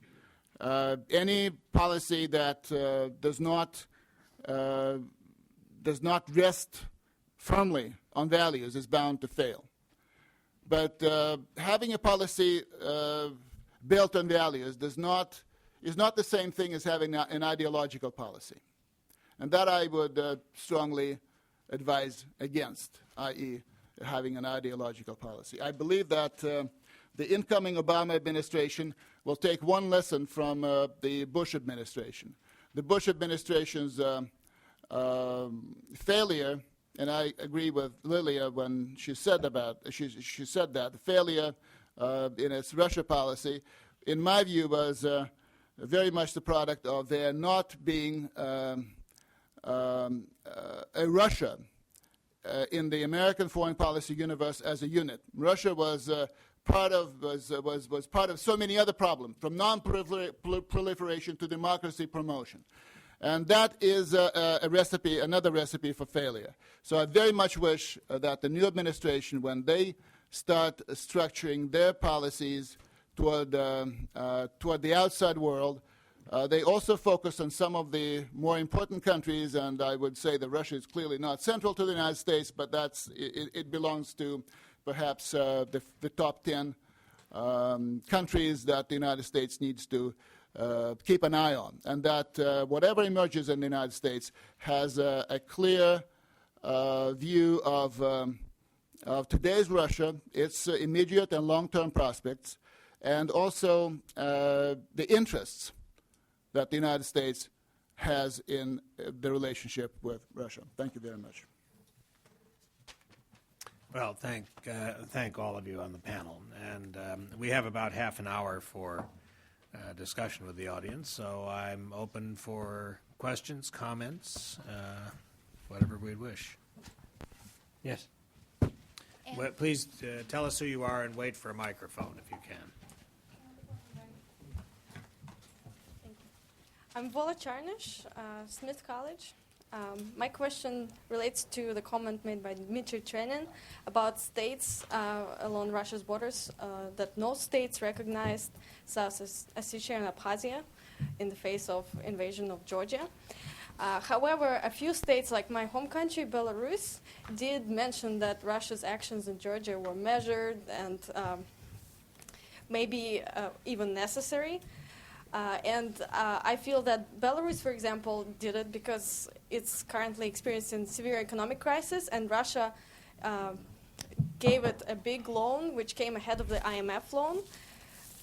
Any policy that does not rest firmly on values is bound to fail. But having a policy built on values is not the same thing as having an ideological policy. And that I would strongly advise against, i.e. having an ideological policy. I believe that the incoming Obama administration will take one lesson from the Bush administration. The Bush administration's failure, and I agree with Lilia when she said that the failure in its Russia policy, in my view, was very much the product of there not being a Russia in the American foreign policy universe as a unit. Russia was part of so many other problems, from non-proliferation to democracy promotion. And that is another recipe for failure. So I very much wish that the new administration, when they start structuring their policies toward the outside world. They also focus on some of the more important countries, and I would say that Russia is clearly not central to the United States, but it belongs to perhaps the top 10 countries that the United States needs to keep an eye on, and that whatever emerges in the United States has a clear view of today's Russia, its immediate and long-term prospects, and also the interests that the United States has in the relationship with Russia. Thank you very much. Well, thank all of you on the panel. And we have about half an hour for discussion with the audience, so I'm open for questions, comments, whatever we'd wish. Yes. Well, please tell us who you are and wait for a microphone if you can. I'm Vola Charnish, Smith College. My question relates to the comment made by Dmitry Trenin about states along Russia's borders, that no states recognized South Ossetia and Abkhazia in the face of invasion of Georgia. However, a few states, like my home country, Belarus, did mention that Russia's actions in Georgia were measured and maybe even necessary. I feel that Belarus, for example, did it because it's currently experiencing severe economic crisis, and Russia gave it a big loan, which came ahead of the IMF loan.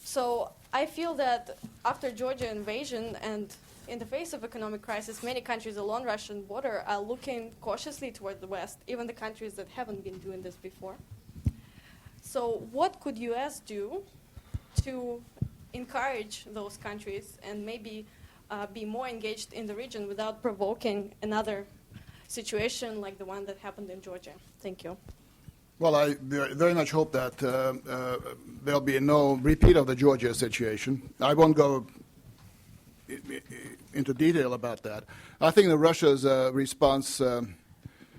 So I feel that after Georgia invasion and in the face of economic crisis, many countries along Russian border are looking cautiously toward the West, even the countries that haven't been doing this before. So what could U.S. do to encourage those countries and maybe be more engaged in the region without provoking another situation like the one that happened in Georgia? Thank you. Well, I very much hope that there'll be no repeat of the Georgia situation. I won't go into detail about that. I think that Russia's response and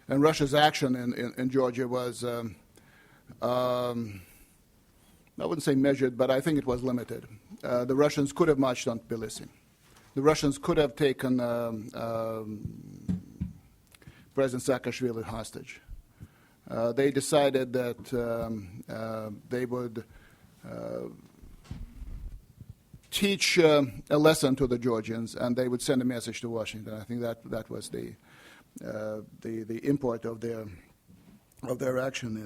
Russia's action in Georgia was, I wouldn't say measured, but I think it was limited. The Russians could have marched on Tbilisi. The Russians could have taken President Saakashvili hostage. They decided that they would teach a lesson to the Georgians, and they would send a message to Washington. I think that was the import of their action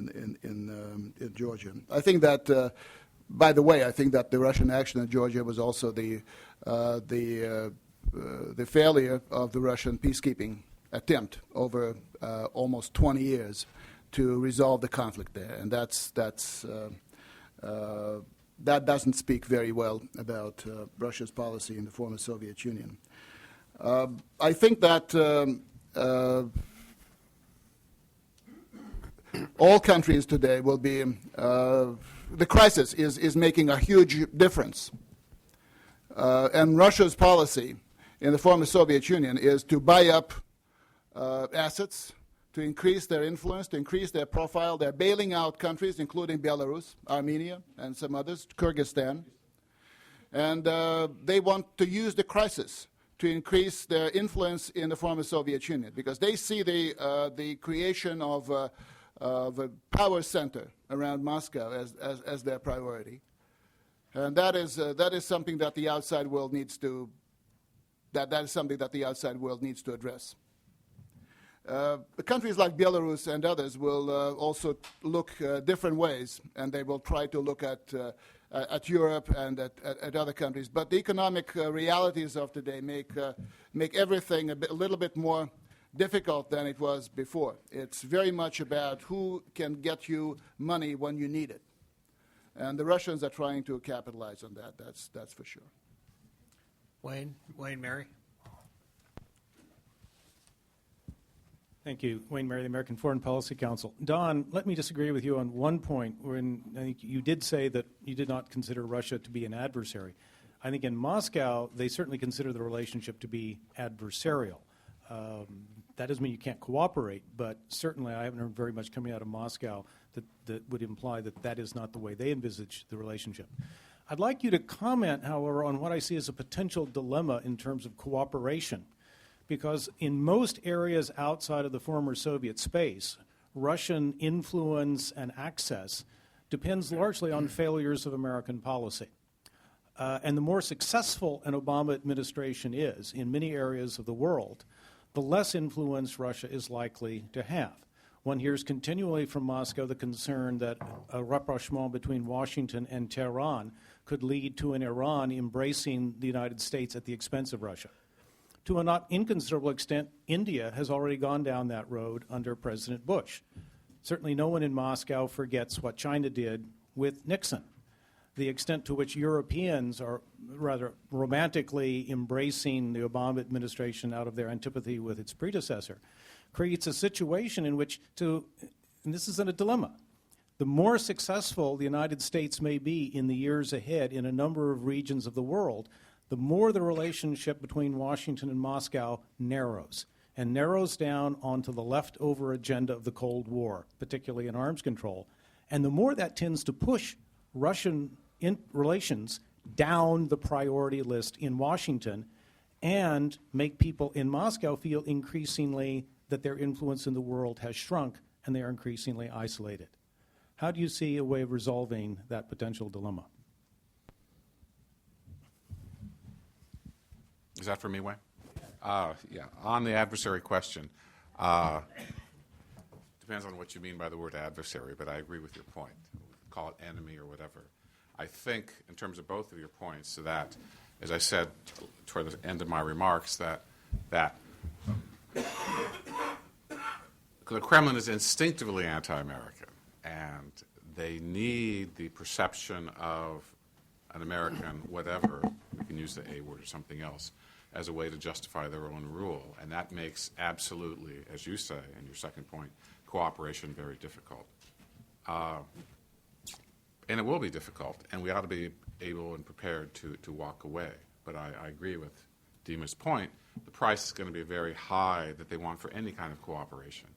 in Georgia. I think that, by the way, I think that the Russian action in Georgia was also the failure of the Russian peacekeeping attempt over almost 20 years to resolve the conflict there, and that doesn't speak very well about Russia's policy in the former Soviet Union. I think that all countries today will be, the crisis is making a huge difference. And Russia's policy in the former Soviet Union is to buy up assets, to increase their influence, to increase their profile. They're bailing out countries, including Belarus, Armenia, and some others, Kyrgyzstan. And they want to use the crisis to increase their influence in the former Soviet Union, because they see the creation of a power center around Moscow as their priority. And that is something that the outside world needs to address. Countries like Belarus and others will also look different ways, and they will try to look at Europe and at other countries. But the economic realities of today make everything a little bit more difficult than it was before. It's very much about who can get you money when you need it. And the Russians are trying to capitalize on that, that's for sure. Wayne Mary. Thank you. Wayne Mary, the American Foreign Policy Council. Don, let me disagree with you on one point, when I think you did say that you did not consider Russia to be an adversary. I think in Moscow, they certainly consider the relationship to be adversarial. That doesn't mean you can't cooperate, but certainly I haven't heard very much coming out of Moscow that would imply that that is not the way they envisage the relationship. I'd like you to comment, however, on what I see as a potential dilemma in terms of cooperation, because in most areas outside of the former Soviet space, Russian influence and access depends largely on failures of American policy. And the more successful an Obama administration is in many areas of the world, the less influence Russia is likely to have. One hears continually from Moscow the concern that a rapprochement between Washington and Tehran could lead to an Iran embracing the United States at the expense of Russia. To a not inconsiderable extent, India has already gone down that road under President Bush. Certainly no one in Moscow forgets what China did with Nixon. The extent to which Europeans are rather romantically embracing the Obama administration out of their antipathy with its predecessor creates a situation in which and this isn't a dilemma, the more successful the United States may be in the years ahead in a number of regions of the world, the more the relationship between Washington and Moscow narrows, and narrows down onto the leftover agenda of the Cold War, particularly in arms control. And the more that tends to push Russian relations down the priority list in Washington and make people in Moscow feel increasingly that their influence in the world has shrunk and they are increasingly isolated. How do you see a way of resolving that potential dilemma? Is that for me, Wayne? Yeah. On the adversary question, depends on what you mean by the word adversary, but I agree with your point. Call it enemy or whatever. I think, in terms of both of your points, that, as I said toward the end of my remarks, that the Kremlin is instinctively anti-American, and they need the perception of an American, whatever, we can use the A word or something else, as a way to justify their own rule. And that makes absolutely, as you say in your second point, cooperation very difficult. And it will be difficult, and we ought to be able and prepared to walk away. But I agree with Dima's point. The price is going to be very high that they want for any kind of cooperation.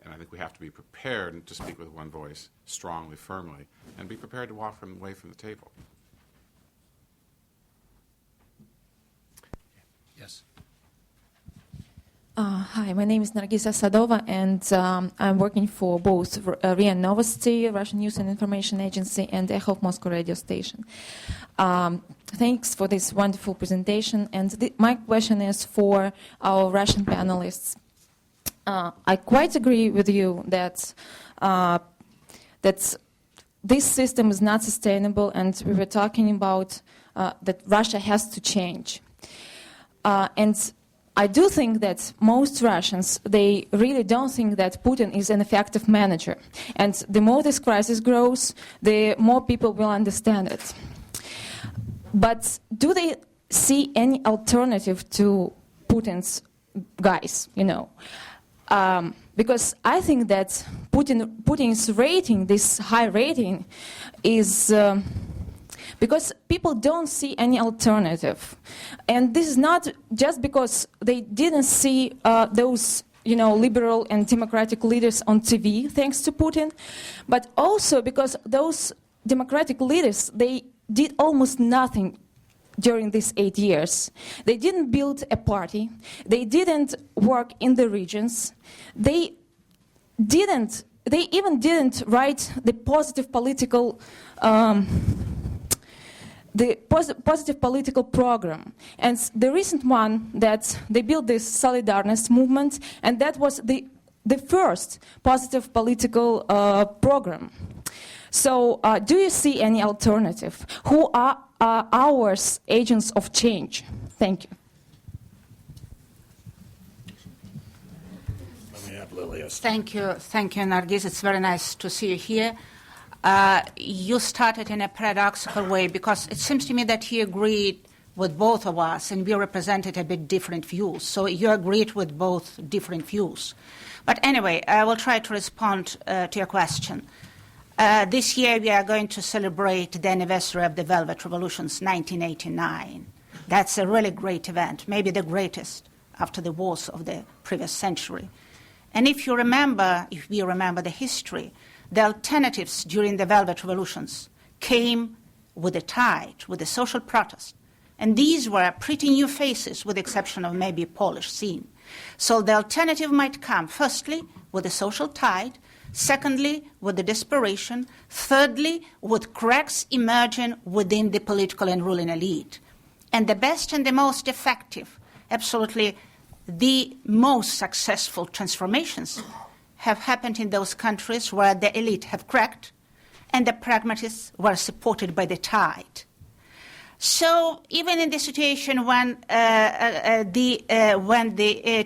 And I think we have to be prepared to speak with one voice, strongly, firmly, and be prepared to walk away from the table. Yes. Hi, my name is Nargisa Sadova, and I'm working for both RIA Novosti, Russian News and Information Agency, and Echo of Moscow radio station. Thanks for this wonderful presentation. And my question is for our Russian panelists. I quite agree with you that this system is not sustainable, and we were talking about that Russia has to change. And I do think that most Russians, they really don't think that Putin is an effective manager. And the more this crisis grows, the more people will understand it. But do they see any alternative to Putin's guys, Because I think that Putin's rating, this high rating, is because people don't see any alternative. And this is not just because they didn't see those liberal and democratic leaders on TV, thanks to Putin, but also because those democratic leaders, they did almost nothing during these 8 years. They didn't build a party. They didn't work in the regions. They even didn't write the positive political positive political program. And the recent one that they built this Solidarność movement, and that was the first positive political program. So do you see any alternative? Who are our agents of change? Thank you. Let me have Lilia. Thank you, Nargis. It's very nice to see you here. You started in a paradoxical way because it seems to me that you agreed with both of us and we represented a bit different views. So you agreed with both different views. But anyway, I will try to respond to your question. This year we are going to celebrate the anniversary of the Velvet Revolution's 1989. That's a really great event, maybe the greatest after the wars of the previous century. And if we remember the history, the alternatives during the Velvet Revolutions came with the tide, with the social protest. And these were pretty new faces, with the exception of maybe Polish scene. So the alternative might come, firstly, with the social tide, secondly, with the desperation, thirdly, with cracks emerging within the political and ruling elite. And the best and the most effective, absolutely the most successful transformations have happened in those countries where the elite have cracked and the pragmatists were supported by the tide. So even in the situation when the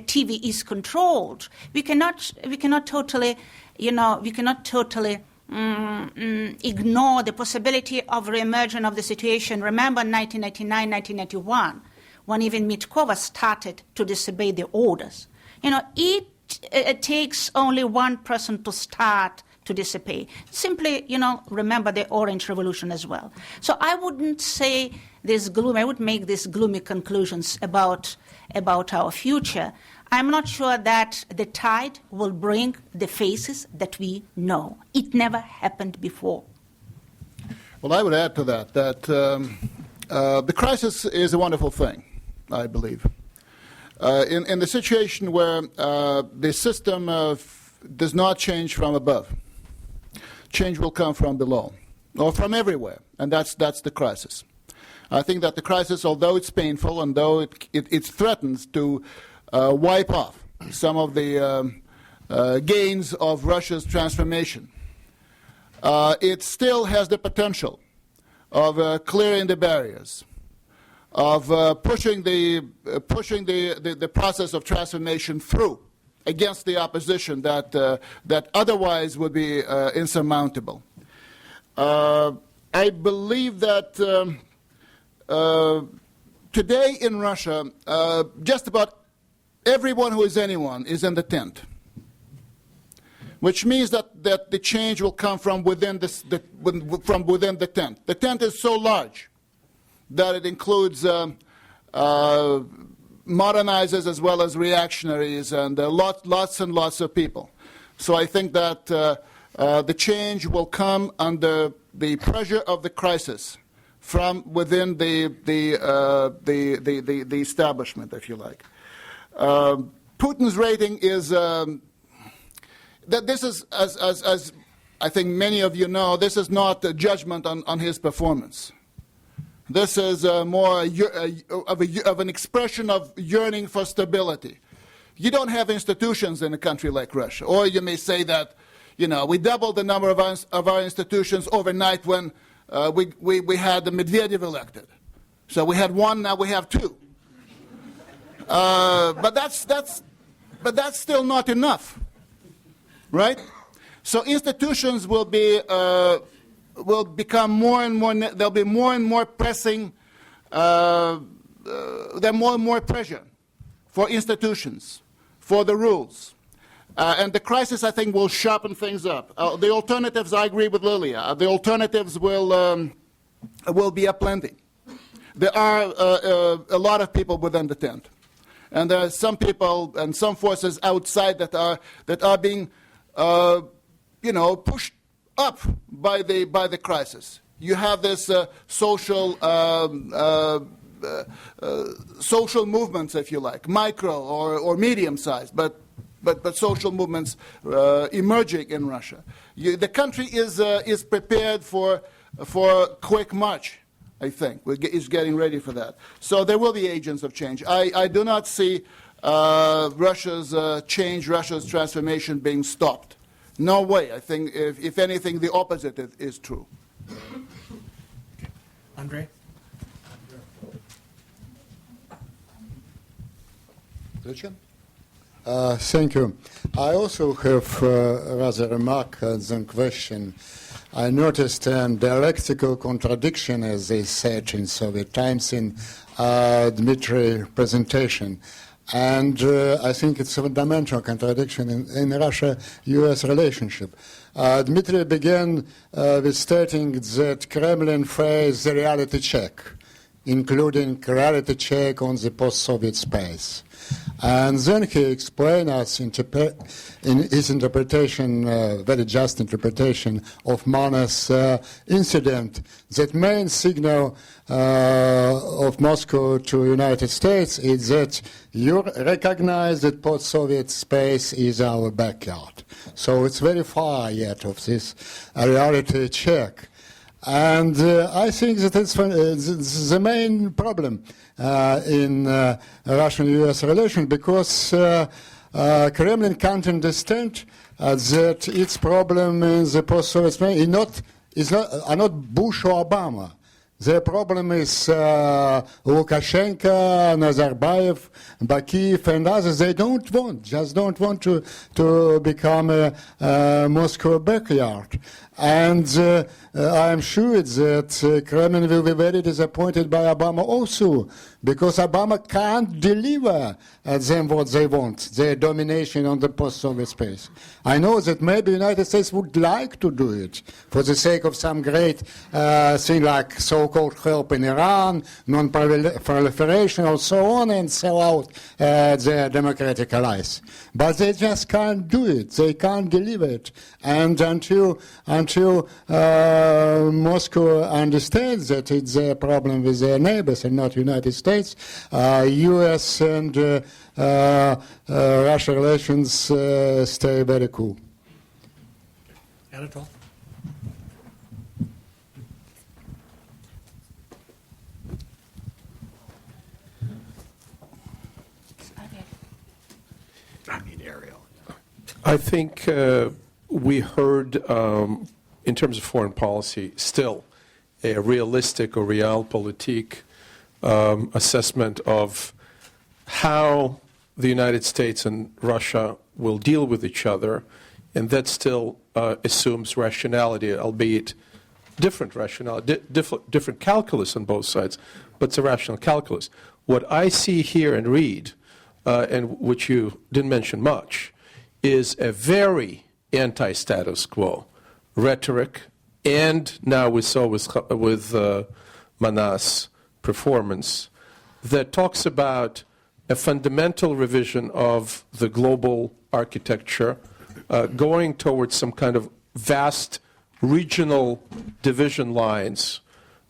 TV is controlled, we cannot totally ignore the possibility of re-emergence of the situation. Remember 1999, 1991, when even Mitkova started to disobey the orders. It takes only one person to start to disobey. Simply, remember the Orange Revolution as well. So I wouldn't say this gloomy, I would make these gloomy conclusions about our future. I'm not sure that the tide will bring the faces that we know. It never happened before. Well, I would add to that the crisis is a wonderful thing, I believe. In the situation where the system does not change from above, change will come from below, or from everywhere, and that's the crisis. I think that the crisis, although it's painful, and though it threatens to wipe off some of the gains of Russia's transformation, it still has the potential of clearing the barriers, of pushing the process of transformation through against the opposition that otherwise would be insurmountable. I believe that today in Russia, just about everyone who is anyone is in the tent, which means that the change will come from within the tent. The tent is so large that it includes modernizers as well as reactionaries and lots and lots of people. So I think that the change will come under the pressure of the crisis from within the establishment, if you like. Putin's rating is that this is, as I think many of you know, this is not a judgment on his performance. This is more of an expression of yearning for stability. You don't have institutions in a country like Russia. Or you may say that, we doubled the number of our institutions overnight when we had the Medvedev elected. So we had one, now we have two. But that's still not enough, right? So institutions will become more and more. There'll be more and more pressing. There's more and more pressure for institutions, for the rules, and the crisis, I think, will sharpen things up. The alternatives, I agree with Lilia. The alternatives will be aplenty. There are a lot of people within the tent, and there are some people and some forces outside that are being, pushed up by the crisis. You have this social movements, if you like, micro or medium sized, but social movements emerging in Russia. The country is prepared for quick march. I think is getting ready for that. So there will be agents of change. I do not see Russia's change, Russia's transformation being stopped. No way. I think, if anything, the opposite is true. Andrei? Thank you. I also have rather remark than question. I noticed a dialectical contradiction, as they said in Soviet times, in Dmitri's presentation. And I think it's a fundamental contradiction in Russia-US relationship. Dmitry began with stating that Kremlin faced the reality check, including reality check on the post-Soviet space. And then he explained us in his interpretation, very just interpretation of Mana's incident, that main signal of Moscow to United States is that you recognize that post-Soviet space is our backyard. So it's very far yet of this reality check. And I think that it's the main problem in Russian-U.S. relations, because Kremlin can't understand that its problem in the post-Soviet space are not Bush or Obama. The problem is Lukashenko, Nazarbayev, Bakiyev, and others. They just don't want to become a Moscow backyard. And I am sure that Kremlin will be very disappointed by Obama also, because Obama can't deliver them what they want, their domination on the post-Soviet space. I know that maybe the United States would like to do it for the sake of some great thing like so-called help in Iran, non-proliferation, and so on, and sell out their democratic allies. But they just can't do it. They can't deliver it. And until Moscow understands that it's a problem with their neighbors and not United States, U.S. and Russia relations stay very cool. Anatol? I mean Ariel. I think we heard, in terms of foreign policy, still a realistic or realpolitik assessment of how the United States and Russia will deal with each other, and that still assumes rationality, albeit different rationality, different calculus on both sides, but it's a rational calculus. What I see here and read, and which you didn't mention much, is a very anti-status quo rhetoric, and now we saw with Mana's performance, that talks about a fundamental revision of the global architecture, going towards some kind of vast regional division lines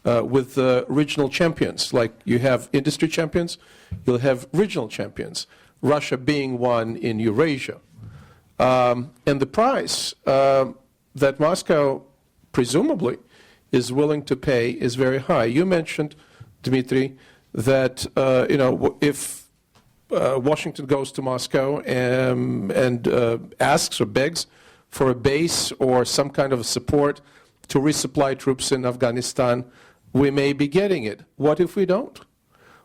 with regional champions. Like you have industry champions, you'll have regional champions, Russia being one in Eurasia. And the price that Moscow presumably is willing to pay is very high. You mentioned, Dmitry, that if Washington goes to Moscow and asks or begs for a base or some kind of support to resupply troops in Afghanistan, we may be getting it. What if we don't?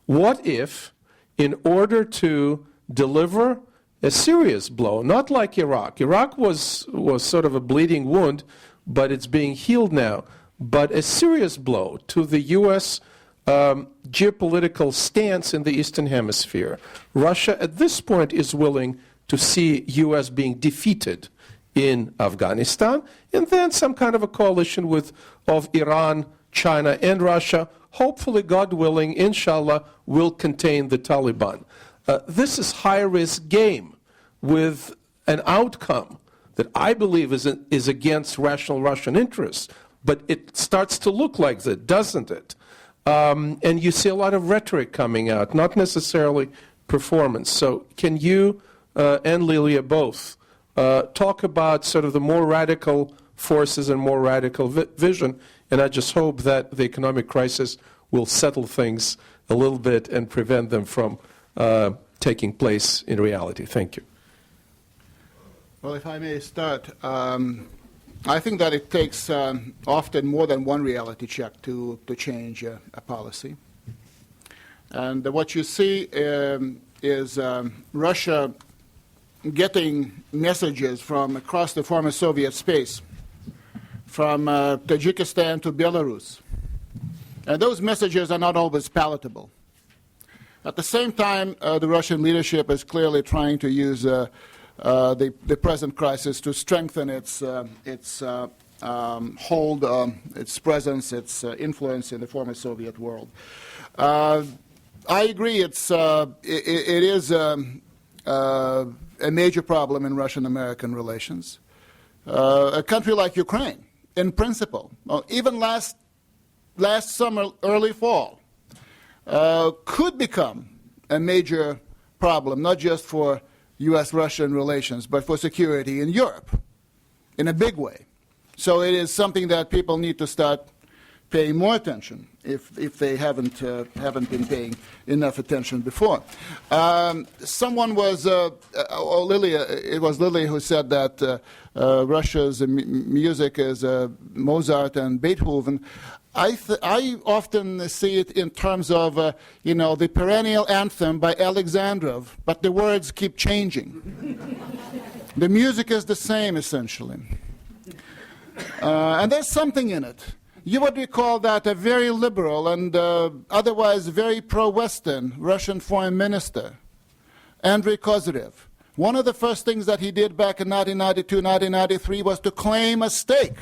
What if, in order to deliver a serious blow, not like Iraq. Iraq was sort of a bleeding wound, but it's being healed now. But a serious blow to the U.S. Geopolitical stance in the Eastern Hemisphere. Russia at this point is willing to see U.S. being defeated in Afghanistan, and then some kind of a coalition of Iran, China, and Russia, hopefully, God willing, inshallah, will contain the Taliban. This is high-risk game with an outcome that I believe is against rational Russian interests. But it starts to look like that, doesn't it? And you see a lot of rhetoric coming out, not necessarily performance. So can you and Lilia both talk about sort of the more radical forces and more radical vision? And I just hope that the economic crisis will settle things a little bit and prevent them from taking place in reality. Thank you. Well, if I may start, I think that it takes often more than one reality check to change a policy. And what you see is Russia getting messages from across the former Soviet space, from Tajikistan to Belarus. And those messages are not always palatable. At the same time, the Russian leadership is clearly trying to use the present crisis to strengthen its hold, its presence, its influence in the former Soviet world. I agree. It is a major problem in Russian-American relations. A country like Ukraine, in principle, even last summer, early fall, could become a major problem, not just for U.S.-Russian relations, but for security in Europe, in a big way. So it is something that people need to start paying more attention if they haven't been paying enough attention before. Someone was, it was Lily who said that Russia's music is Mozart and Beethoven. I often see it in terms of, the perennial anthem by Alexandrov, but the words keep changing. The music is the same, essentially. And there's something in it. You would recall that a very liberal and otherwise very pro-Western Russian foreign minister, Andrei Kozyrev, one of the first things that he did back in 1992, 1993 was to claim a stake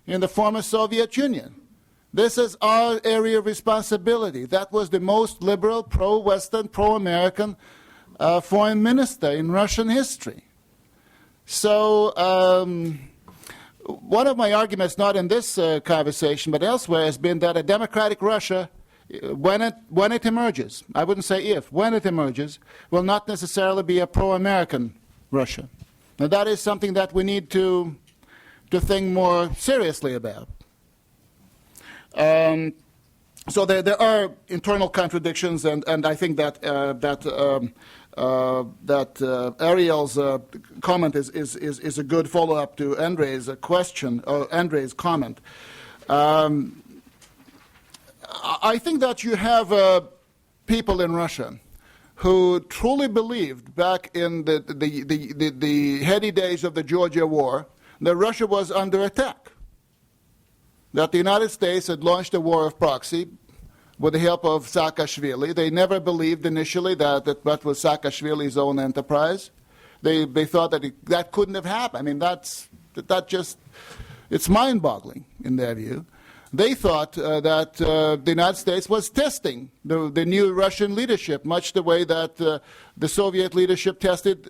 in the former Soviet Union. This is our area of responsibility. That was the most liberal, pro-Western, pro-American foreign minister in Russian history. So one of my arguments, not in this conversation, but elsewhere, has been that a democratic Russia, when it emerges, I wouldn't say if, when it emerges, will not necessarily be a pro-American Russia. Now that is something that we need to think more seriously about. So there are internal contradictions, and I think that Ariel's comment is a good follow-up to Andrei's question, or Andrei's comment. I think that you have people in Russia who truly believed back in the heady days of the Georgia War that Russia was under attack, that the United States had launched a war of proxy with the help of Saakashvili. They never believed initially that that was Saakashvili's own enterprise. They thought that that couldn't have happened. I mean, that it's mind-boggling in their view. They thought that the United States was testing the new Russian leadership, much the way that the Soviet leadership tested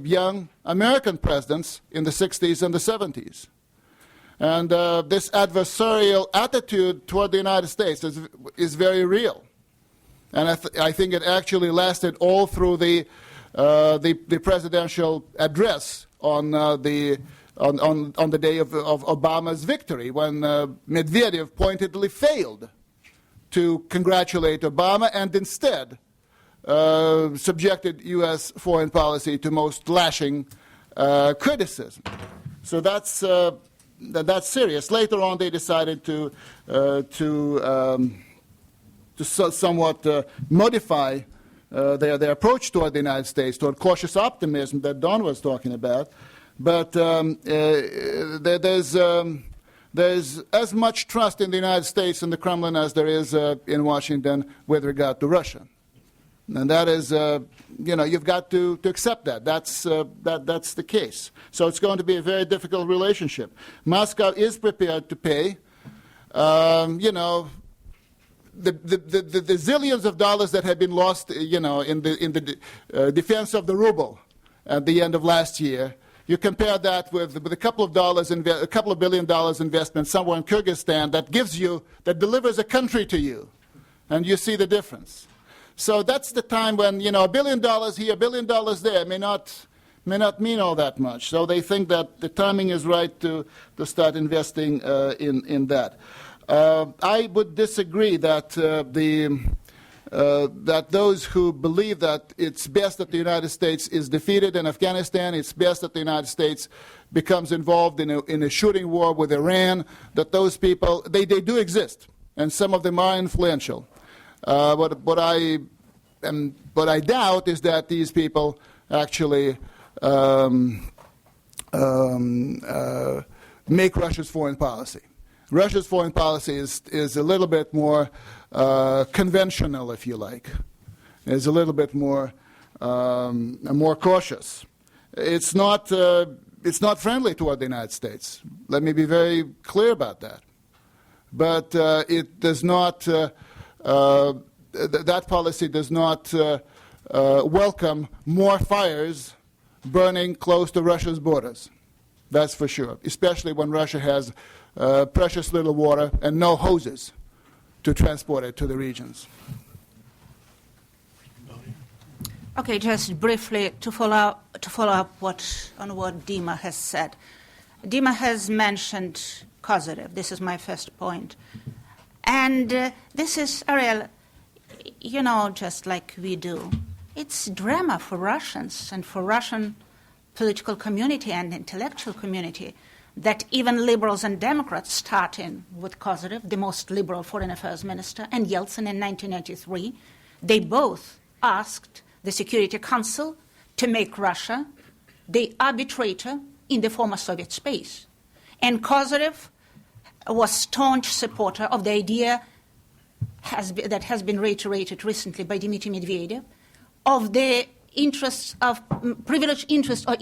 young American presidents in the 60s and the 70s. And this adversarial attitude toward the United States is very real. And I think it actually lasted all through the presidential address on the day of Obama's victory, when Medvedev pointedly failed to congratulate Obama and instead subjected U.S. foreign policy to most lashing criticism. So that's serious. Later on, they decided to somewhat modify their approach toward the United States, toward cautious optimism that Don was talking about. But there's as much trust in the United States and the Kremlin as there is in Washington with regard to Russia. And that is, you've got to accept that. That's the case. So it's going to be a very difficult relationship. Moscow is prepared to pay, the zillions of dollars that have been lost, in the defense of the ruble at the end of last year. You compare that with a couple of $2 billion investment somewhere in Kyrgyzstan that delivers a country to you, and you see the difference. So that's the time when, $1 billion here, $1 billion there may not mean all that much. So they think that the timing is right to start investing in that. I would disagree that that those who believe that it's best that the United States is defeated in Afghanistan, it's best that the United States becomes involved in a shooting war with Iran, that those people, they do exist, and some of them are influential. What I doubt is that these people actually make Russia's foreign policy. Russia's foreign policy is a little bit more conventional, if you like. Is a little bit more cautious. It's not friendly toward the United States. Let me be very clear about that. But it does not that policy does not welcome more fires burning close to Russia's borders. That's for sure, especially when Russia has precious little water and no hoses to transport it to the regions. Okay, just briefly to follow up on what Dima has said. Dima has mentioned Kozyrev. This is my first point. And this is, Ariel, you know, just like we do. It's drama for Russians and for Russian political community and intellectual community that even liberals and Democrats, starting with Kozyrev, the most liberal foreign affairs minister, and Yeltsin in 1993, they both asked the Security Council to make Russia the arbitrator in the former Soviet space. And Kozyrev was staunch supporter of the idea that has been reiterated recently by Dmitry Medvedev of the interests of privileged interests or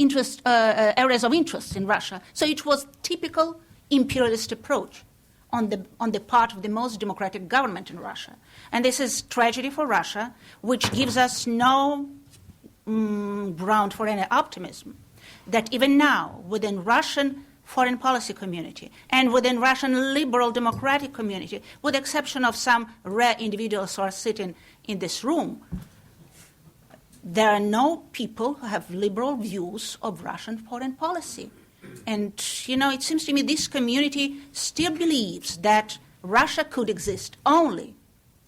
areas of interest in Russia. So it was typical imperialist approach on the part of the most democratic government in Russia. And this is tragedy for Russia, which gives us no ground for any optimism that even now, within Russian foreign policy community and within Russian liberal democratic community, with the exception of some rare individuals who are sitting in this room, there are no people who have liberal views of Russian foreign policy. And, you know, it seems to me this community still believes that Russia could exist only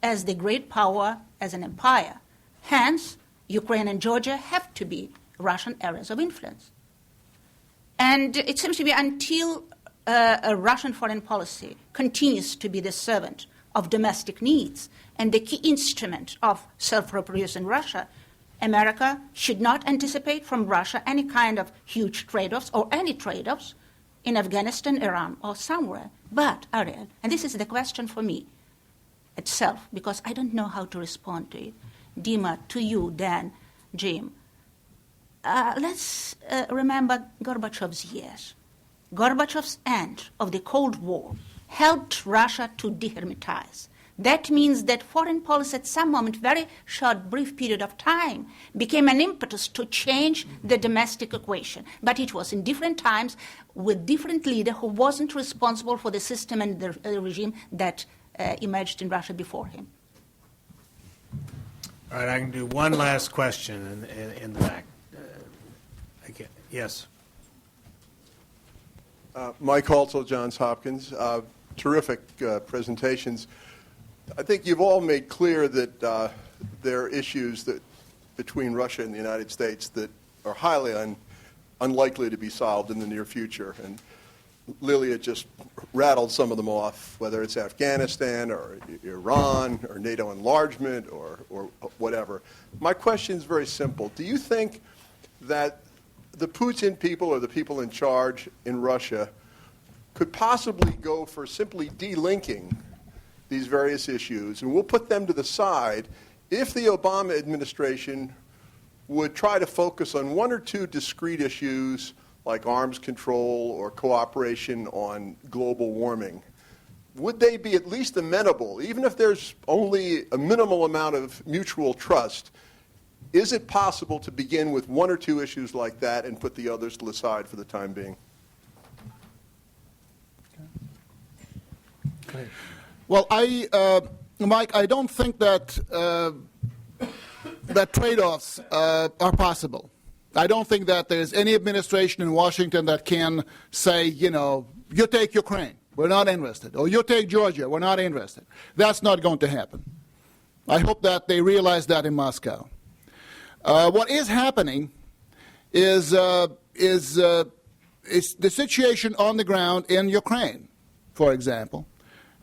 as the great power, as an empire. Hence, Ukraine and Georgia have to be Russian areas of influence. And it seems to be until a Russian foreign policy continues to be the servant of domestic needs and the key instrument of self-reproduction in Russia, America should not anticipate from Russia any kind of huge trade-offs or any trade-offs in Afghanistan, Iran, or somewhere. But, Ariel, and this is the question for me itself, because I don't know how to respond to it. Dima, to you, Dan, Jim. Let's remember Gorbachev's years. Gorbachev's end of the Cold War helped Russia to dehermitize. That means that foreign policy at some moment, very short, brief period of time, became an impetus to change the domestic equation. But it was in different times with different leader who wasn't responsible for the system and the regime that emerged in Russia before him. All right, I can do one last question in the back. Yes. Mike Halsell, Johns Hopkins. Terrific presentations. I think you've all made clear that there are issues that between Russia and the United States that are highly unlikely to be solved in the near future. And Lilia just rattled some of them off, whether it's Afghanistan or Iran or NATO enlargement or whatever. My question is very simple. Do you think that the Putin people or the people in charge in Russia could possibly go for simply delinking these various issues, and we'll put them to the side if the Obama administration would try to focus on one or two discrete issues like arms control or cooperation on global warming? Would they be at least amenable, even if there's only a minimal amount of mutual trust? Is it possible to begin with one or two issues like that and put the others to the side for the time being? Okay. Well, Mike, I don't think that that trade-offs are possible. I don't think that there's any administration in Washington that can say, you know, you take Ukraine, we're not interested, or you take Georgia, we're not interested. That's not going to happen. I hope that they realize that in Moscow. What is happening is the situation on the ground in Ukraine, for example.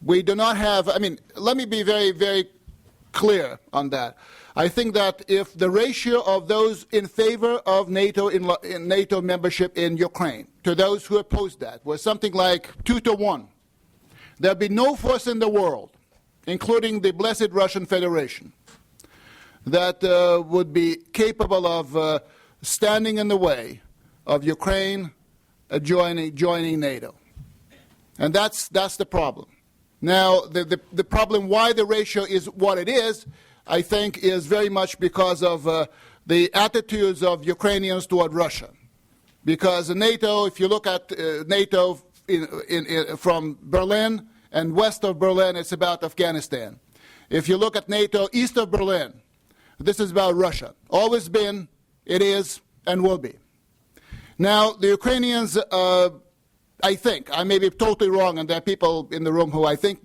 We do not have, I mean, let me be very, very clear on that. I think that if the ratio of those in favor of NATO in NATO membership in Ukraine to those who oppose that was something like 2-1, there'd be no force in the world, including the blessed Russian Federation, that would be capable of standing in the way of Ukraine joining NATO. And that's the problem. Now, the problem why the ratio is what it is, I think, is very much because of the attitudes of Ukrainians toward Russia. Because NATO, if you look at NATO from Berlin and west of Berlin, it's about Afghanistan. If you look at NATO east of Berlin, this is about Russia. Always been, it is, and will be. Now, the Ukrainians, I think, I may be totally wrong, and there are people in the room who I think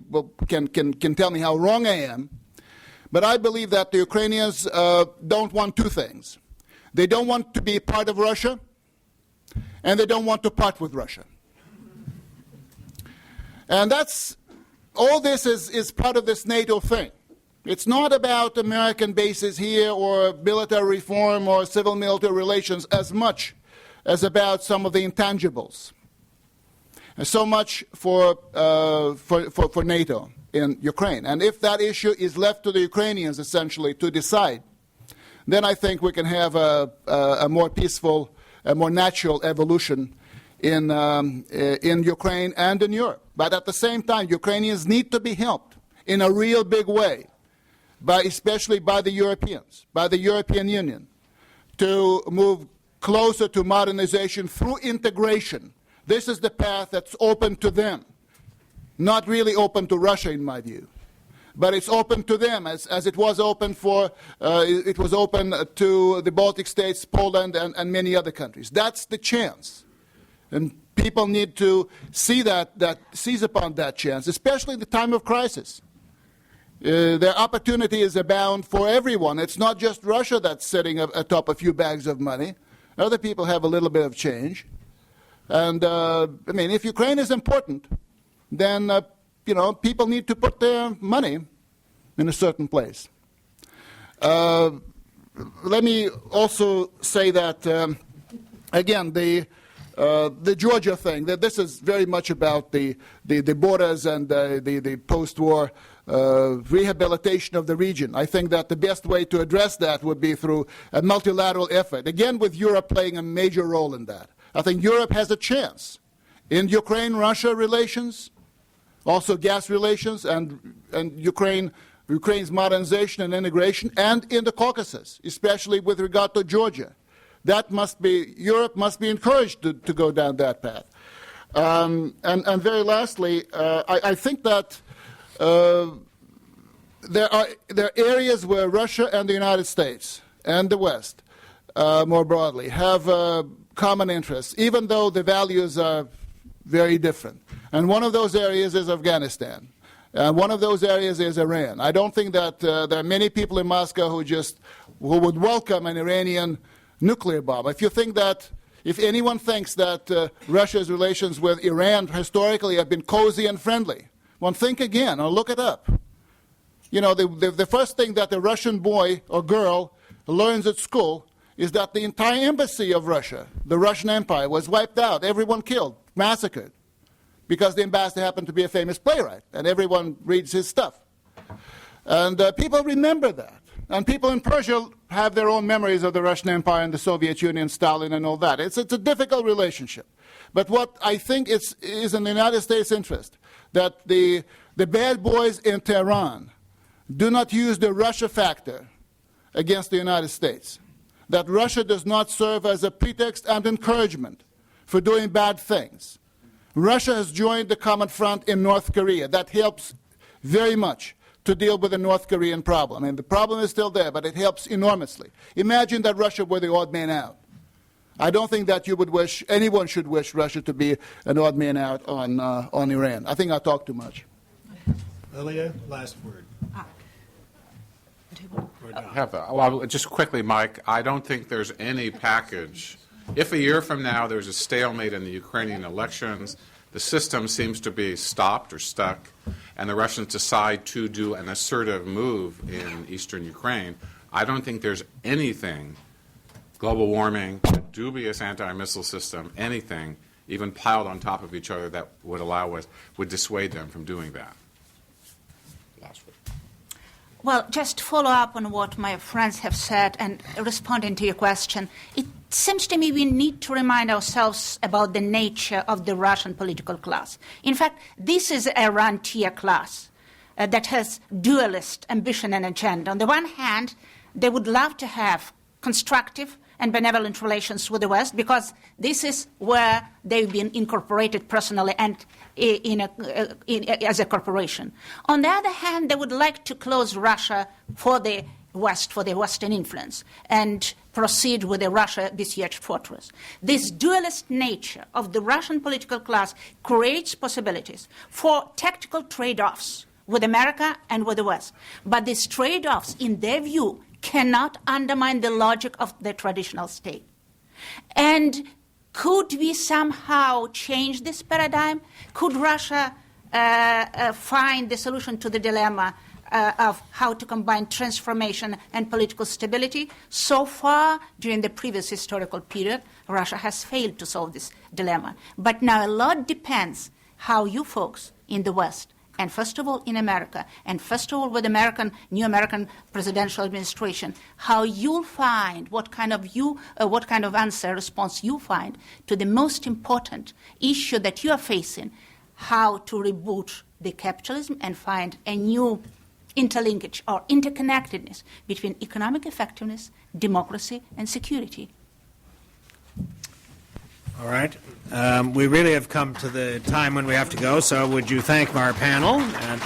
can tell me how wrong I am, but I believe that the Ukrainians don't want two things. They don't want to be part of Russia, and they don't want to part with Russia. And that's, all this is part of this NATO thing. It's not about American bases here or military reform or civil-military relations as much as about some of the intangibles. And so much for NATO in Ukraine. And if that issue is left to the Ukrainians, essentially, to decide, then I think we can have a more peaceful, a more natural evolution in Ukraine and in Europe. But at the same time, Ukrainians need to be helped in a real big way, especially by the Europeans, by the European Union, to move closer to modernization through integration. This is the path that's open to them, not really open to Russia, in my view. But it's open to them, as it was open it was open to the Baltic states, Poland, and many other countries. That's the chance. And people need to seize upon that chance, especially in the time of crisis. Their opportunities abound for everyone. It's not just Russia that's sitting atop a few bags of money. Other people have a little bit of change. And, I mean, if Ukraine is important, then, people need to put their money in a certain place. Let me also say that, again, the Georgia thing, that this is very much about the borders and the post-war rehabilitation of the region. I think that the best way to address that would be through a multilateral effort, again with Europe playing a major role in that. I think Europe has a chance in Ukraine-Russia relations, also gas relations, and Ukraine's modernization and integration, and in the Caucasus, especially with regard to Georgia. Europe must be encouraged to go down that path. And very lastly, I think that there are areas where Russia and the United States and the West, more broadly, have common interests, even though the values are very different. And one of those areas is Afghanistan. One of those areas is Iran. I don't think that there are many people in Moscow who would welcome an Iranian nuclear bomb. If anyone thinks that Russia's relations with Iran historically have been cozy and friendly, well, think again or look it up. The first thing that the Russian boy or girl learns at school is that the entire embassy of Russia, the Russian Empire, was wiped out, everyone killed, massacred, because the ambassador happened to be a famous playwright, and everyone reads his stuff. And people remember that. And people in Persia have their own memories of the Russian Empire and the Soviet Union, Stalin, and all that. It's a difficult relationship. But what I think is in the United States' interest, that the bad boys in Tehran do not use the Russia factor against the United States. That Russia does not serve as a pretext and encouragement for doing bad things. Russia has joined the Common Front in North Korea. That helps very much to deal with the North Korean problem. And the problem is still there, but it helps enormously. Imagine that Russia were the odd man out. I don't think that anyone should wish Russia to be an odd man out on Iran. I think I talked too much. Lilia, last word. Well, just quickly, Mike, I don't think there's any package. If a year from now there's a stalemate in the Ukrainian elections, the system seems to be stopped or stuck, and the Russians decide to do an assertive move in eastern Ukraine, I don't think there's anything, global warming, a dubious anti-missile system, anything, even piled on top of each other that would dissuade them from doing that. Last word. Well, just to follow up on what my friends have said and responding to your question, seems to me we need to remind ourselves about the nature of the Russian political class. In fact, this is a rentier class that has dualist ambition and agenda. On the one hand, they would love to have constructive and benevolent relations with the West because this is where they've been incorporated personally and as a corporation. On the other hand, they would like to close Russia for the West, for the Western influence, and proceed with the Russia besieged fortress. This dualist nature of the Russian political class creates possibilities for tactical trade-offs with America and with the West. But these trade-offs, in their view, cannot undermine the logic of the traditional state. And could we somehow change this paradigm? Could Russia find the solution to the dilemma of how to combine transformation and political stability? So far, during the previous historical period, Russia has failed to solve this dilemma. But now a lot depends how you folks in the West, and first of all in America, and first of all with new American presidential administration, how you'll find what kind of answer, response you find to the most important issue that you are facing, how to reboot the capitalism and find a new interlinkage or interconnectedness between economic effectiveness, democracy, and security. All right. We really have come to the time when we have to go, so would you thank our panel? And